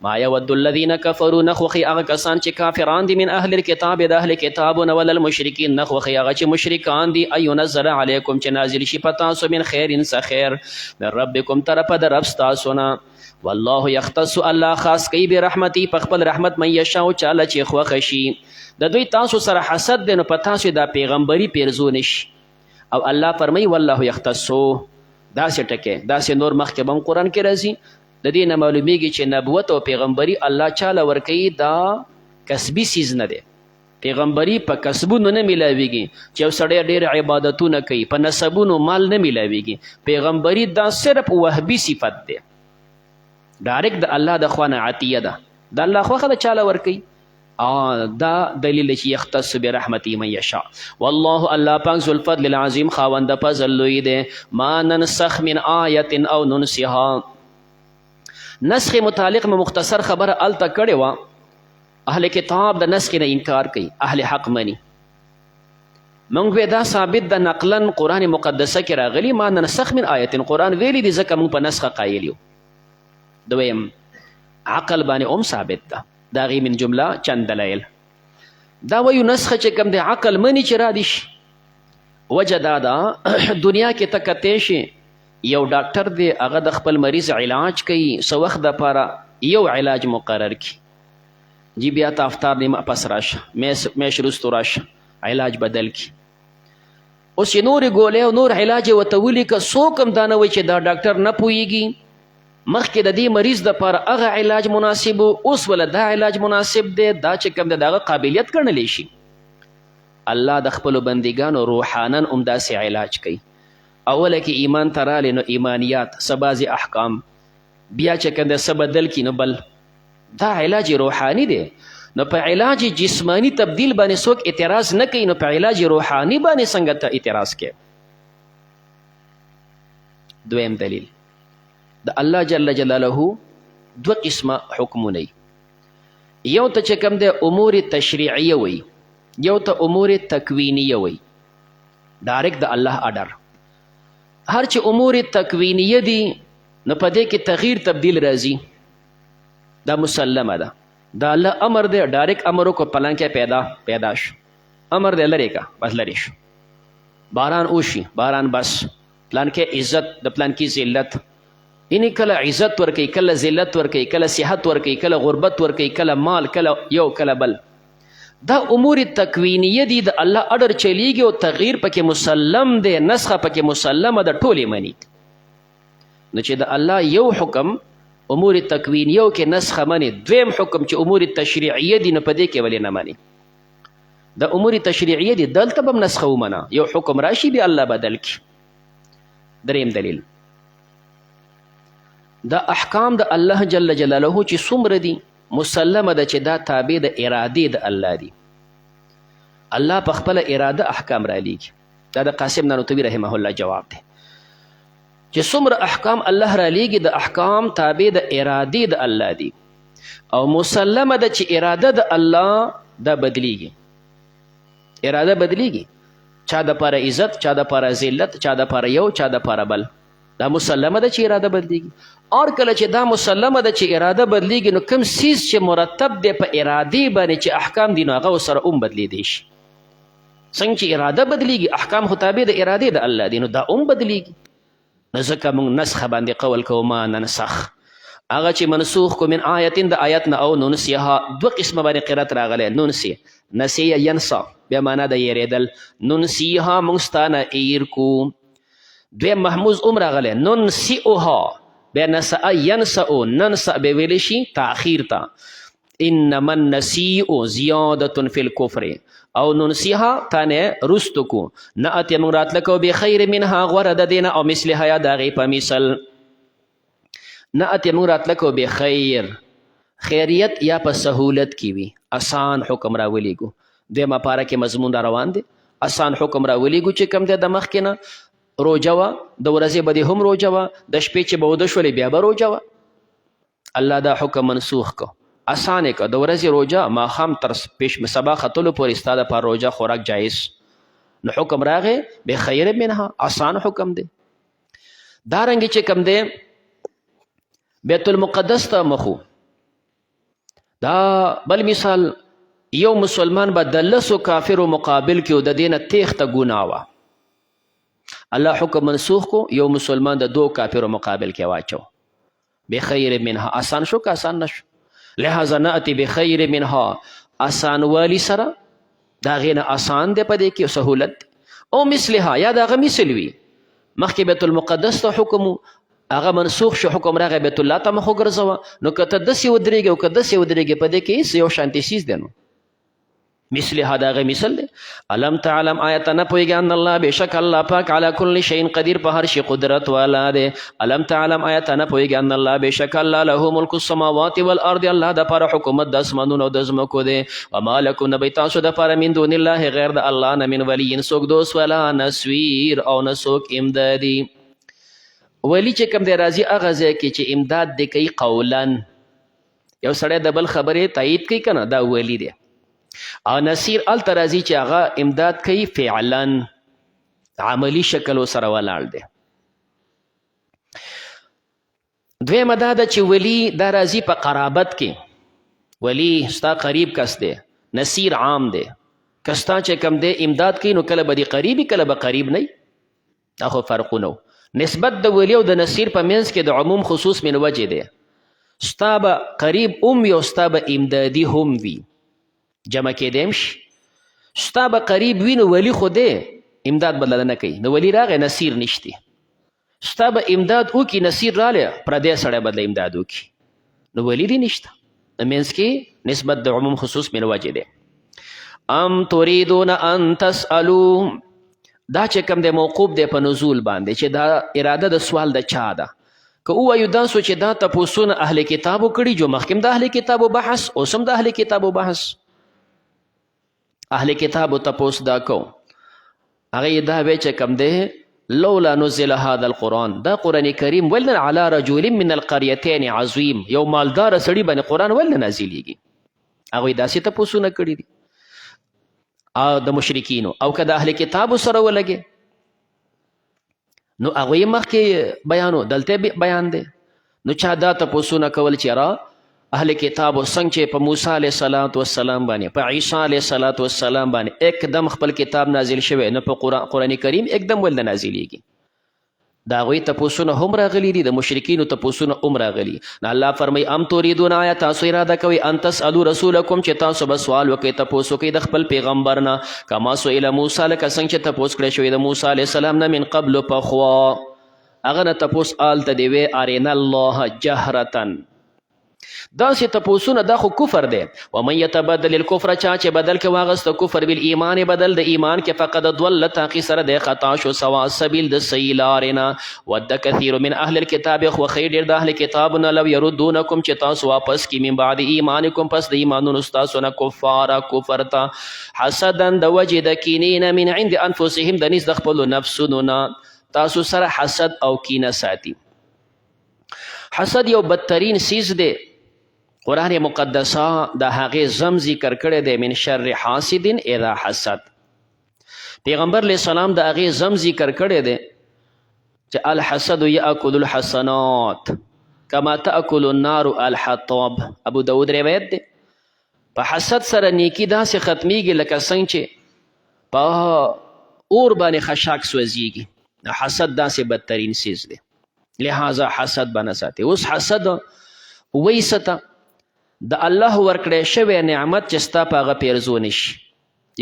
ما یود الذین کفروا نه خوښي هغه کسان چې کافران دي من اهل الکتاب د اهل کتابونه ولا المشرکین نه خوښي هغه چې مشرکان دي ان ینزل علیکم چې نازل شي په تاسو من خیر څه خیر من ربکم طرفه د رب ستاسو نه والله یختص الله خاص کوي برحمتي په خپل رحمت من یشاء چاله چې خوښه شي د دوی تاسو سره حسد دی نو په تاسو دا پیغمبري پیرزو نشي او الله فرمایي والله یختصو داسې ټکی داسې نور مخکې به هم قرآن کې راځي د دې نه معلومیږي چې نبوت او پیغمبري الله چاله ورکوي دا کسبي څیز نه دی پیغمبري په کسبونو نه میلاویږي چې یو سړی ډېر عبادتونه کوي په نسبونو مال نه میلاویږي پیغمبري دا صرف وهبي صفت دی ډایرکټ د الله د خوا نه عطیه ده د الله خوښه د چاله ورکوي. دا دلیل چې یختص برحمته من یشاء والله الله پاک ذو الفضل العظیم خاوند فضل لوی دی. ما ننسخ من آیت او ننسها. نسخ متعلق میں مختصر خبر التا کړې وه. اهل کتاب د نسخ نه انکار کوي، اهل حق مني. موږ به دا ثابت د نقلا قرآن مقدسه کې راغلی ما ننسخ من آیت، قرآن ویلی دی ځکه موږ په نسخه قایل یو. دویم عقل باندې هم ثابت ده، دا غي من جمله چند دلایل. دا وایو نسخه چې کوم دی عقل مني چې را دي شي. وجه دا ده دنیا کې ته کتی شي یو ډاکټر دی هغه د خپل مریض علاج کوي، څه وخت دپاره یو علاج مقرر کی جی بیا ته افطار نیمه پس راشه، میاشت وروسته راشه علاج بدل کی. اوس چې نورې ګولۍ او نور علاج یې ورته ولیکه څوک هم دا نه وایي چې دا ډاکټر نه پوهېږي مخکې د دې مریض دپاره هغه علاج مناسب و، اوس وله دا علاج مناسب دی، دا چې کوم دی د هغه قابلیت ګڼلی شي. الله د خپلو بندګانو روحانن هم داسې علاج کوي. اوله کې ایمان ته رالی نو ایمانیات څه بعضې احکام، بیا چې کوم دی څه بدل کي نو بل، دا علاج روحانی دی. نو په علاج جسمانی تبدیل باندې څوک اعتراض نه کوي، نو په علاج روحانی باندې څنګه ته اعتراض کوي؟ دویم دلیل د الله جل جلاله دو قسمه حکمونه، یو ته چې کوم دی امور تشریعیه وي، یو ته امور تکوینیه وي، ډایرکټ د الله اډر. هر چې امور تکوینیه دي نو په دې کې تغییر تبدیل راځي، دا مسلمه ده. دا الله امر دی، ډایرکټ امر وکړو پلان کې پیدا شو، امر دی لرې کا بس لرې شو. باران وشي باران بس، پلان کې عزت د پلان کې ذلت، یعنی کله عزت ورکوي کله ذلت ورکوي، کله صحت ورکوي کله غربت ورکوي، کله مال کله یو کله بل. دا امور تکوینیه دي، د الله اډر چلیږي او تغییر پکې مسلم دی، نسخه پکې مسلمه ده، ټولې مني. نو چې د الله یو حکم امور تکوینیو کې نسخه مني، دویم حکم چې امور تشریعیه دي نو په دې کې ولې نه مني؟ د امور تشریعیه دي دلته به هم نسخه ومنه، یو حکم راشي بیا الله بدل کی. دریم دلیل دا احکام د الله جل جلاله چې څومره دي مسلمه ده چې دا تابع د ارادې د الله دي. الله په خپله اراده احکام را لیږي. دا د قاسم نانوتوي رحمه الله جواب دی چې څومره احکام الله را لیږي د احکام تابع د ارادې د الله دي، او مسلمه ده چې اراده د الله دا بدلیږي. اراده بدلیږي، چا د پاره عزت، چا د پاره ذلت، چا د پاره یو، چا د پاره بل، دا مسلمه ده چې اراده بدلیږي. اور کله چې دا مسلمه ده چې اراده بدلیږي نو کوم سیز چې مرتب دی په ارادې باندې چې احکام دي نو هغه سره هم بدلیدی شي. څنګه چې اراده بدلیږي احکام خو تابع د ارادې د الله دي نو دا هم بدلیږي. نو ځکه موږ نسخه باندې قول کوو ما ننسخ، هغه چې منسوخ کو من آیتین د آیت نه او ننسیها. دو قسمه باندې قرات راغلی، ننسی نسی ینسا بیا معنا د یریدل، ننسیها موږ ستانه ایر کو. دویم محموز ام راغلی ننسیها بیا نسا ینسا، ننسا به ویلی شي تاخیر تا. انما النسیء زیادة فی الکفر او ننسیها تانه رستو کو، نأتی من راتلکو بخیر منها غورد دینا او مثلها یا داغی پا مثل. نأتی من راتلکو بخیر، خیریت یا پا سہولت کی وی، آسان حکم را ولیگو. دیما پارا که مضمون دا روان دی، آسان حکم را ولیگو چه کم دی دا مخینا روجه وا، د ورځې به دې هم روجه وه، د شپې چې به وده شولې بیا به روجه وه. الله دا حکم منسوخ کو، آسان یې که د ورځې روجه ماښام تر سبا ختلو پورې ستا دپاره روجه خوراک جایز. نو حکم راغی بخیر منها، آسان حکم دی. دارنګې چې کوم دی بیت المقدس ته مخو، دا بل مثال یو مسلمان به د لسو کافرو مقابل کې و د دې نه تیښته ګناه وه، الله حکم منسوخ کو، یو مسلمان د دو کافرو مقابل کې واچو. بخیر منها آسان شو که آسان نشو؟ لہذا نأتی بخیر منها، آسان والی سره دا غینه آسان دی په دې کې سهولت، او مثلها یا دا هغه مثل وي. مخکې بیت المقدس ته حکم هغه منسوخ شو، حکم راغی بیت الله ته مخ وګرځوه. نو که ته داسې ودرېږې او که داسې ودرېږې په دې کې هېڅ یو شانتي څیز دی. نو مثل هذا غ مثل دی. علم تعلم آیت نه پوهیږي ان الله بشک الله پاک علی کل شیء قدیر په هر شي قدرت والا دی. علم تعلم آیت نه پوهیږي ان الله بشک الله له ملک السماوات والارض الله د پر حکومت د اسمانونو او د ځمکو دی. وما لکم نبی تاسو د پر من دون الله غیر د الله نه من ولی څوک دوست ولا نسویر او نه څوک امدادي. ولی چې کوم دی راځي هغه ځای کې چې امداد دی کوي قولا، یو سړی د بل خبرې تایید کوي کنه دا ولی دی. او نصیر الته راځي چې هغه امداد کوي فعلا، عملی شکل سره ولاړ دی. دویمه دا ده چې ولی دا راځي په قرابت کې، ولی ستا قریب کس دی. نصیر عام دی، کستا چې کم دی امداد کوي نو کله به دی قریبي کله به قریب نه. دا خو فرقونه. نسبت د ولی او د نصیر په منځ کې د عموم خصوص من وجه دی. ستا به قریب وي او ستا به امدادي هم وي، جمع کېدیم شي. ستا به قریب وي نو ولی خو دی امداد بدله نه کوي، نو ولی راغی نصیر نشتی. ستا به امداد وکړي نصیر رالی پردی سړی بدله امداد وکړي نو ولی دی نشته. منځ کې نسبت د عموم خصوص من وجه دی. ام تريدون ان تسألوا دا چې کوم دی موقوف دی په نزول باندې چې دا اراده د سوال د چا ده. که ووایو داسو چې دا تپوسونه اهل کتابو کړي جو مخکې د اهل کتابو بحث اوس هم د اهل کتابو بحث. اهل کتابو تپوس دا کو هغه دا وی چې کوم دی لولا نزل هذا القرآن، دا قرآن کریم ولن على رجل من القريتين عظيم، یو مالدار سړي باندې قرآن ولن نازلیږي. هغوی داسې تپوسونه کړي دي او د مشرکینو. او که د اهل کتابو سره ولګي نو هغوی مخکې بیانو دلته بیان دی. نو چا دا تپوسونه کول چې را اهل کتابو څنګه چې په موسی علیه الصلاۃ والسلام باندې په عیسی علیه الصلاۃ والسلام باندې اکدم خپل کتاب نازل شوی نه په قرآن کریم اکدم ولنه نازلیږي. دا هغوی تپوسونه هم راغلي دي، د مشرکینو تپوسونه هم راغلي. نو الله فرمایي ام تريدون آیا تاسو اراده کوئ ان تسألوا رسولکم چې تاسو به سوال وکئ تپوس وکئ د خپل پیغمبر نه کما سئل موسی لکه څنګه چې تپوس کړی شوی د موسی علیه السلام نه من قبل پخوا. هغه نه تپوس آلته دی وی ارنا الله جهرة. داسې تپوسونه دا خو کفر دی. ومن یتبدل الکفر چا چې بدل کې واغسته کفر بالایمان بدل د ایمان کې فقد ضل تاقی سره د خطا شو سوا سبیل د صحیح لارې نه. ود کثیر من اهل الکتاب خو خیر ډېر د اهل کتابونه لو یردونکم چې تاسو واپس کی من بعد ایمانکم پس د ایمانونو ستاسو نه کفاره کفر ته حسدا د وجې د کینې نه من عند انفسهم د نس د خپلو نفسونو نه. تاسو سره حسد او کینه ساتي. حسد یو بدترین سیز دی. قرآن مقدسه د هغې زم ذکر کړی دی من شر حاسد اذا حسد. پیغمبر علیه السلام د هغې زم ذکر کړی دی چې الحسد یاکل الحسنات کما تاکل النار الحطب. ابو داود روایت دی. په حسد سره نیکی داسې ختمیږي لکه څنګه چې په اور باندې خشاک سوځیږي. حسد داسې بدترین سیز دی، لہذا حسد به نه ساتي. اوس حسد وایسته د الله ورکړی شوی نعمت چې ستا په هغه پیرزو نشي.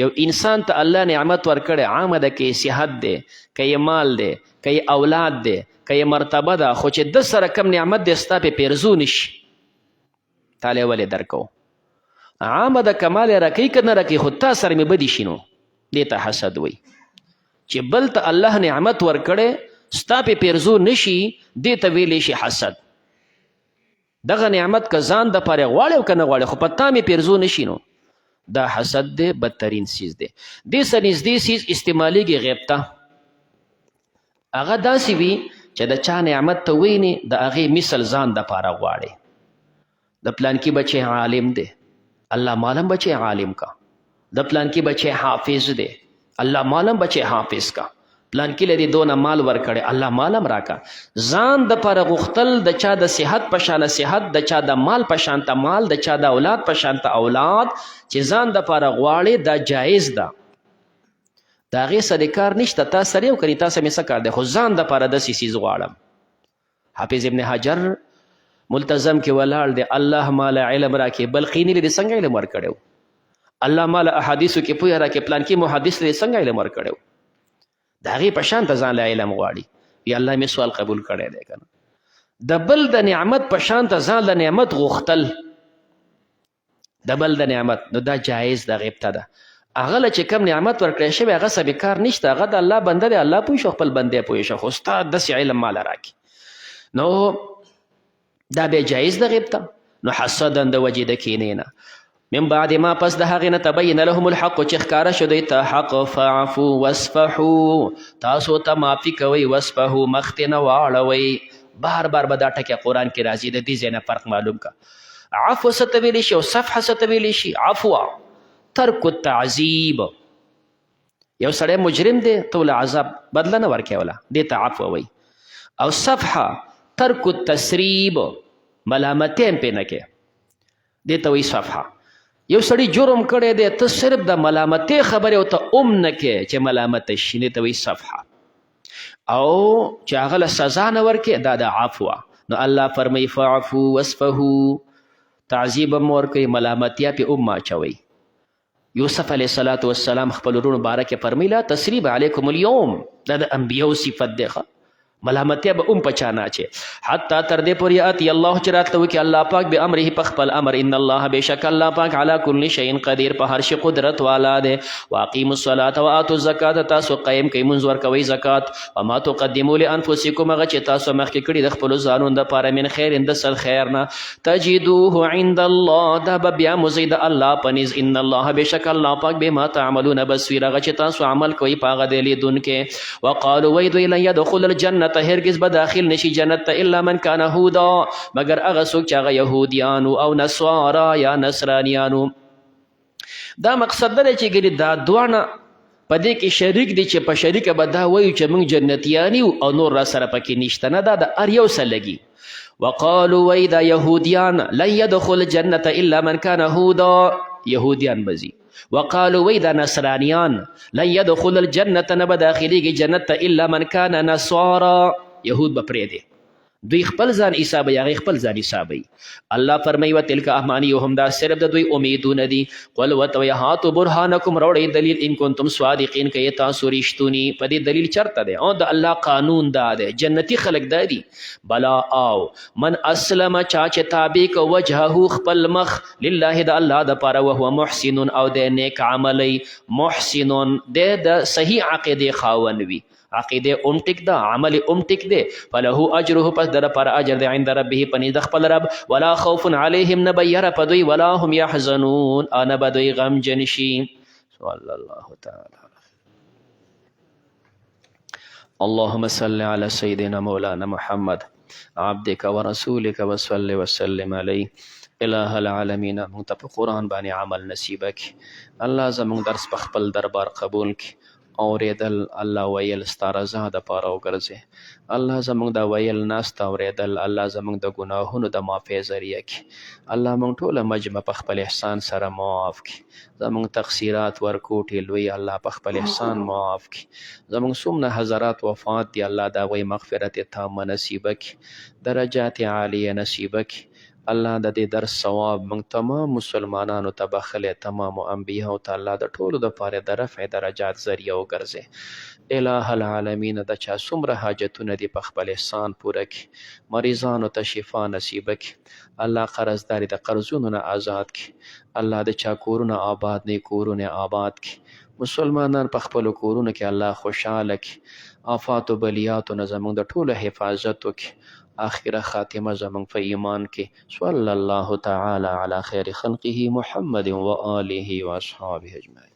یو انسان ته الله نعمت ورکړی عامه ده که یې صحت دی که یې مال دی که یې اولاد دی که یې مرتبه ده خو چې د سره کم نعمت دی ستا په پیرزو نشي تالی ولې درکو. عامه ده کمال یې راکوي که نه راکوي خو تا سره مې بدي شي نو دې ته حسد وایي. چې بل ته الله نعمت ورکړی ستا په پیرزو نشي دې ته ویلی شي حسد. دغه نعمت که ځان دپاره غواړي او که نه غواړي خو په تا مې پیرزو نشي نو دا حسد دی، بدترین سیز دی. دې سره نږدې سیز استعمالیږي غیب ته. هغه داسې وي چې د چا نعمت ته وینې د هغې مثل ځان دپاره غواړي. د پلانکي بچی عالم دی، الله مالم بچی عالم کا. د پلانکي بچی حافظ دی، الله مالم بچی حافظ کا. پلانکي لري دونه مال ورکړی الله مالم راکا. ځان دپاره غوښتل د چا د صحت په شانه صحت، د چا د مال په شانته مال، د چا د اولاد په شانته اولاد، چې ځان دپاره غواړې دا جایز ده. د هغې سره کار نشته. تا سره یو کني تاسو مې څه کار دی خو ځان دپاره داسې څیز غواړم. حافظ ابن حجر ملتزم کې ولاړ دی. الله ماله علم راکې بلقیني لري څنګه علم ورکړی. الله ماله احادیثو کې پوهه راکې پلانکي محدث لري څنګه علم ورکړی. د هغې په شان ته ځان له علم غواړي. یا الله مې سوال قبول کړی دی که نه. د بل د نعمت په شان ته ځان له نعمت غوښتل د بل د نعمت، نو دا جایز د غیبته ده. هغه له چې کوم نعمت ورکړی شوی هغه څه بیکار نشته، هغه د الله بنده دی، الله پوه شو خپل بندی پوه شو، خو ستا داسې علم ماله راکړي نو دا بیا جایز د غیبته. نو حسدا د وجې د کینې نه، من بعد ما پس د هغې نه تبین لهم الحق چې ښکاره شو دوی ته حق، فاعفو واسفحو تاسو ته معافي کوئ، واسفحو مخکې نه واړوئ. بار بار به دا ټکي قرآن کې راځي، د دې ځای نه فرق معلوم کا. عفو څه ته ویلی شي او صفحه څه ته ویلی شي؟ عفو ترک التعذیب، یو سړی مجرم دی ته له عذاب بدله نه ورکوله، دې ته عفو وایي. او صفحه ترک التسریب، ملامتي هم پرې نه کوې، دې ته وایي صفحه. یو سړی جرم کړی دی ته صرف د ملامتۍ خبرې ورته نه کوې چې ملامته شي، دې ته وایي صفحه. او چې هغه له سزا نه ورکې دا د عفو. نو الله فرمایي فاعفو واسفحو، تعذیب هم ورکوئ، ملامتیا پې اچوئ. یوسف علیه الصلاة والسلام خپل ورونو باره کې فرمایي لا تسریب علیکم اليوم، دا د انبیاو صفت دی، ملامتیا به په چا نه اچې. حتی تر دې پورې اتي الله چې راتله وکړي الله پاک به امره په خپل امر، ان الله بېشک الله پاک علی کل شیء قدیر، په هر شي قدرت والا دی. واقیموا الصلاة وآتوا الزکاة، تاسو قیم کوئ منځ ورکوئ زکات. وما تقدموا لانفسکم، هغه چې تاسو مخکې کړي د خپلو ځانونو دپاره من خیر د څه خیر نه، تجدوه عند الله، دا به بیا موزئ د الله په نزد، ان الله بېشک الله پاک بما تعملون بصیر، هغه چې تاسو عمل کوئ په هغه دی لیدونکی. وقالوا وایي دوی لن يدخل الجنة، هرگز به داخل نشي جنت ته الا من کان هودا، مگر هغه څوک چې هغه یهودیانو او نصارا یا نصرانیانو. دا مقصد نه دی چې ګنې دا دواړه په دې کې شریک دي چې په شریکه به دا وایو چې موږ جنتیان یو او نور را سره پکې نشته، نه، دا د هر یو څه لګي. وقالو وایي دا یهودیان لن يدخل الجنة الا من کان هودا، یهودیان بزي. وقالو وی دا نصرانیان لن يدخل الجنة، نه به داخلیږي جنت ته الا من کان نصارا، یهود به پرېږدي، دوی خپل ځان حسابوي، هغې خپل ځان حسابوي. الله فرمایي وتلک امانیهم، دا صرف د دوی امیدونه دي. قل ورته وایه هاتو برهانکم، راوړئ دلیل ان کنتم صادقین، که یې تاسو رښتوني. په دې دلیل چرته دی؟ او د الله قانون دا دی، جنتي خلک دا دي. بلا او من اسلم، چا چې تابع که وجهه خپل مخ، لله د الله دپاره، وهو محسن او د نیک عملی، محسن د صحیح عقیدې خاوند وي، عقیده ام ټیک ده، عمل ام ټیک ده. فله اجره، پس در پر اجر ده، عند ربه پنځ د خپل رب. ولا خوف علیهم، نه به یره په دوی، ولا هم یحزنون، نه به دوی غمجن شي. صلی الله تعالی اللهم صل على سيدنا مولانا محمد عبدك ورسولك وصل وسلم عليه. اله العالمین، موږ ته په قرآن باندې عمل نصیبک. الله زموږ درس په خپل دربار قبول کړي. اوریدل الله ویل ستا رضا دپاره وګرځې. الله زموږ د ویل ناست اوریدل الله زموږ د ګناهونو د معافۍ ذریعه کړي. الله موږ ټوله مجمع په خپل احسان سره معاف کړي. زموږ تقصیرات ورکوټې لوی الله په خپل احسان معاف کړي. زموږ څومره حضرات وفات دي الله د هغوی مغفرت تامه نصیبه کړي، درجات عالیه نصیبه کړي. الله د دې درس ثواب موږ تمام مسلمانانو ته بخلی، تمامو انبیاو ته الله د ټولو دپاره د رفع درجات ذریعه وګرځې. اله العالمین، د چا څومره حاجتونه دي په خپل احسان پوره کړي، مریضانو ته شفا نصیبه کړي. الله قرضداري د قرضونو نه آزاد کړي. الله د چا کورونه آباد نه کورونه آباد کړي. مسلمانان په خپلو کورونو کې الله خوشحاله کړي. آفات و بلیاتو نه زموږ د ټولو حفاظت وکړي. آخره خاتمه زموږ په ایمان کې. صلی الله تعالی علی خیر خلقه محمد و آله و اصحابه اجمعین.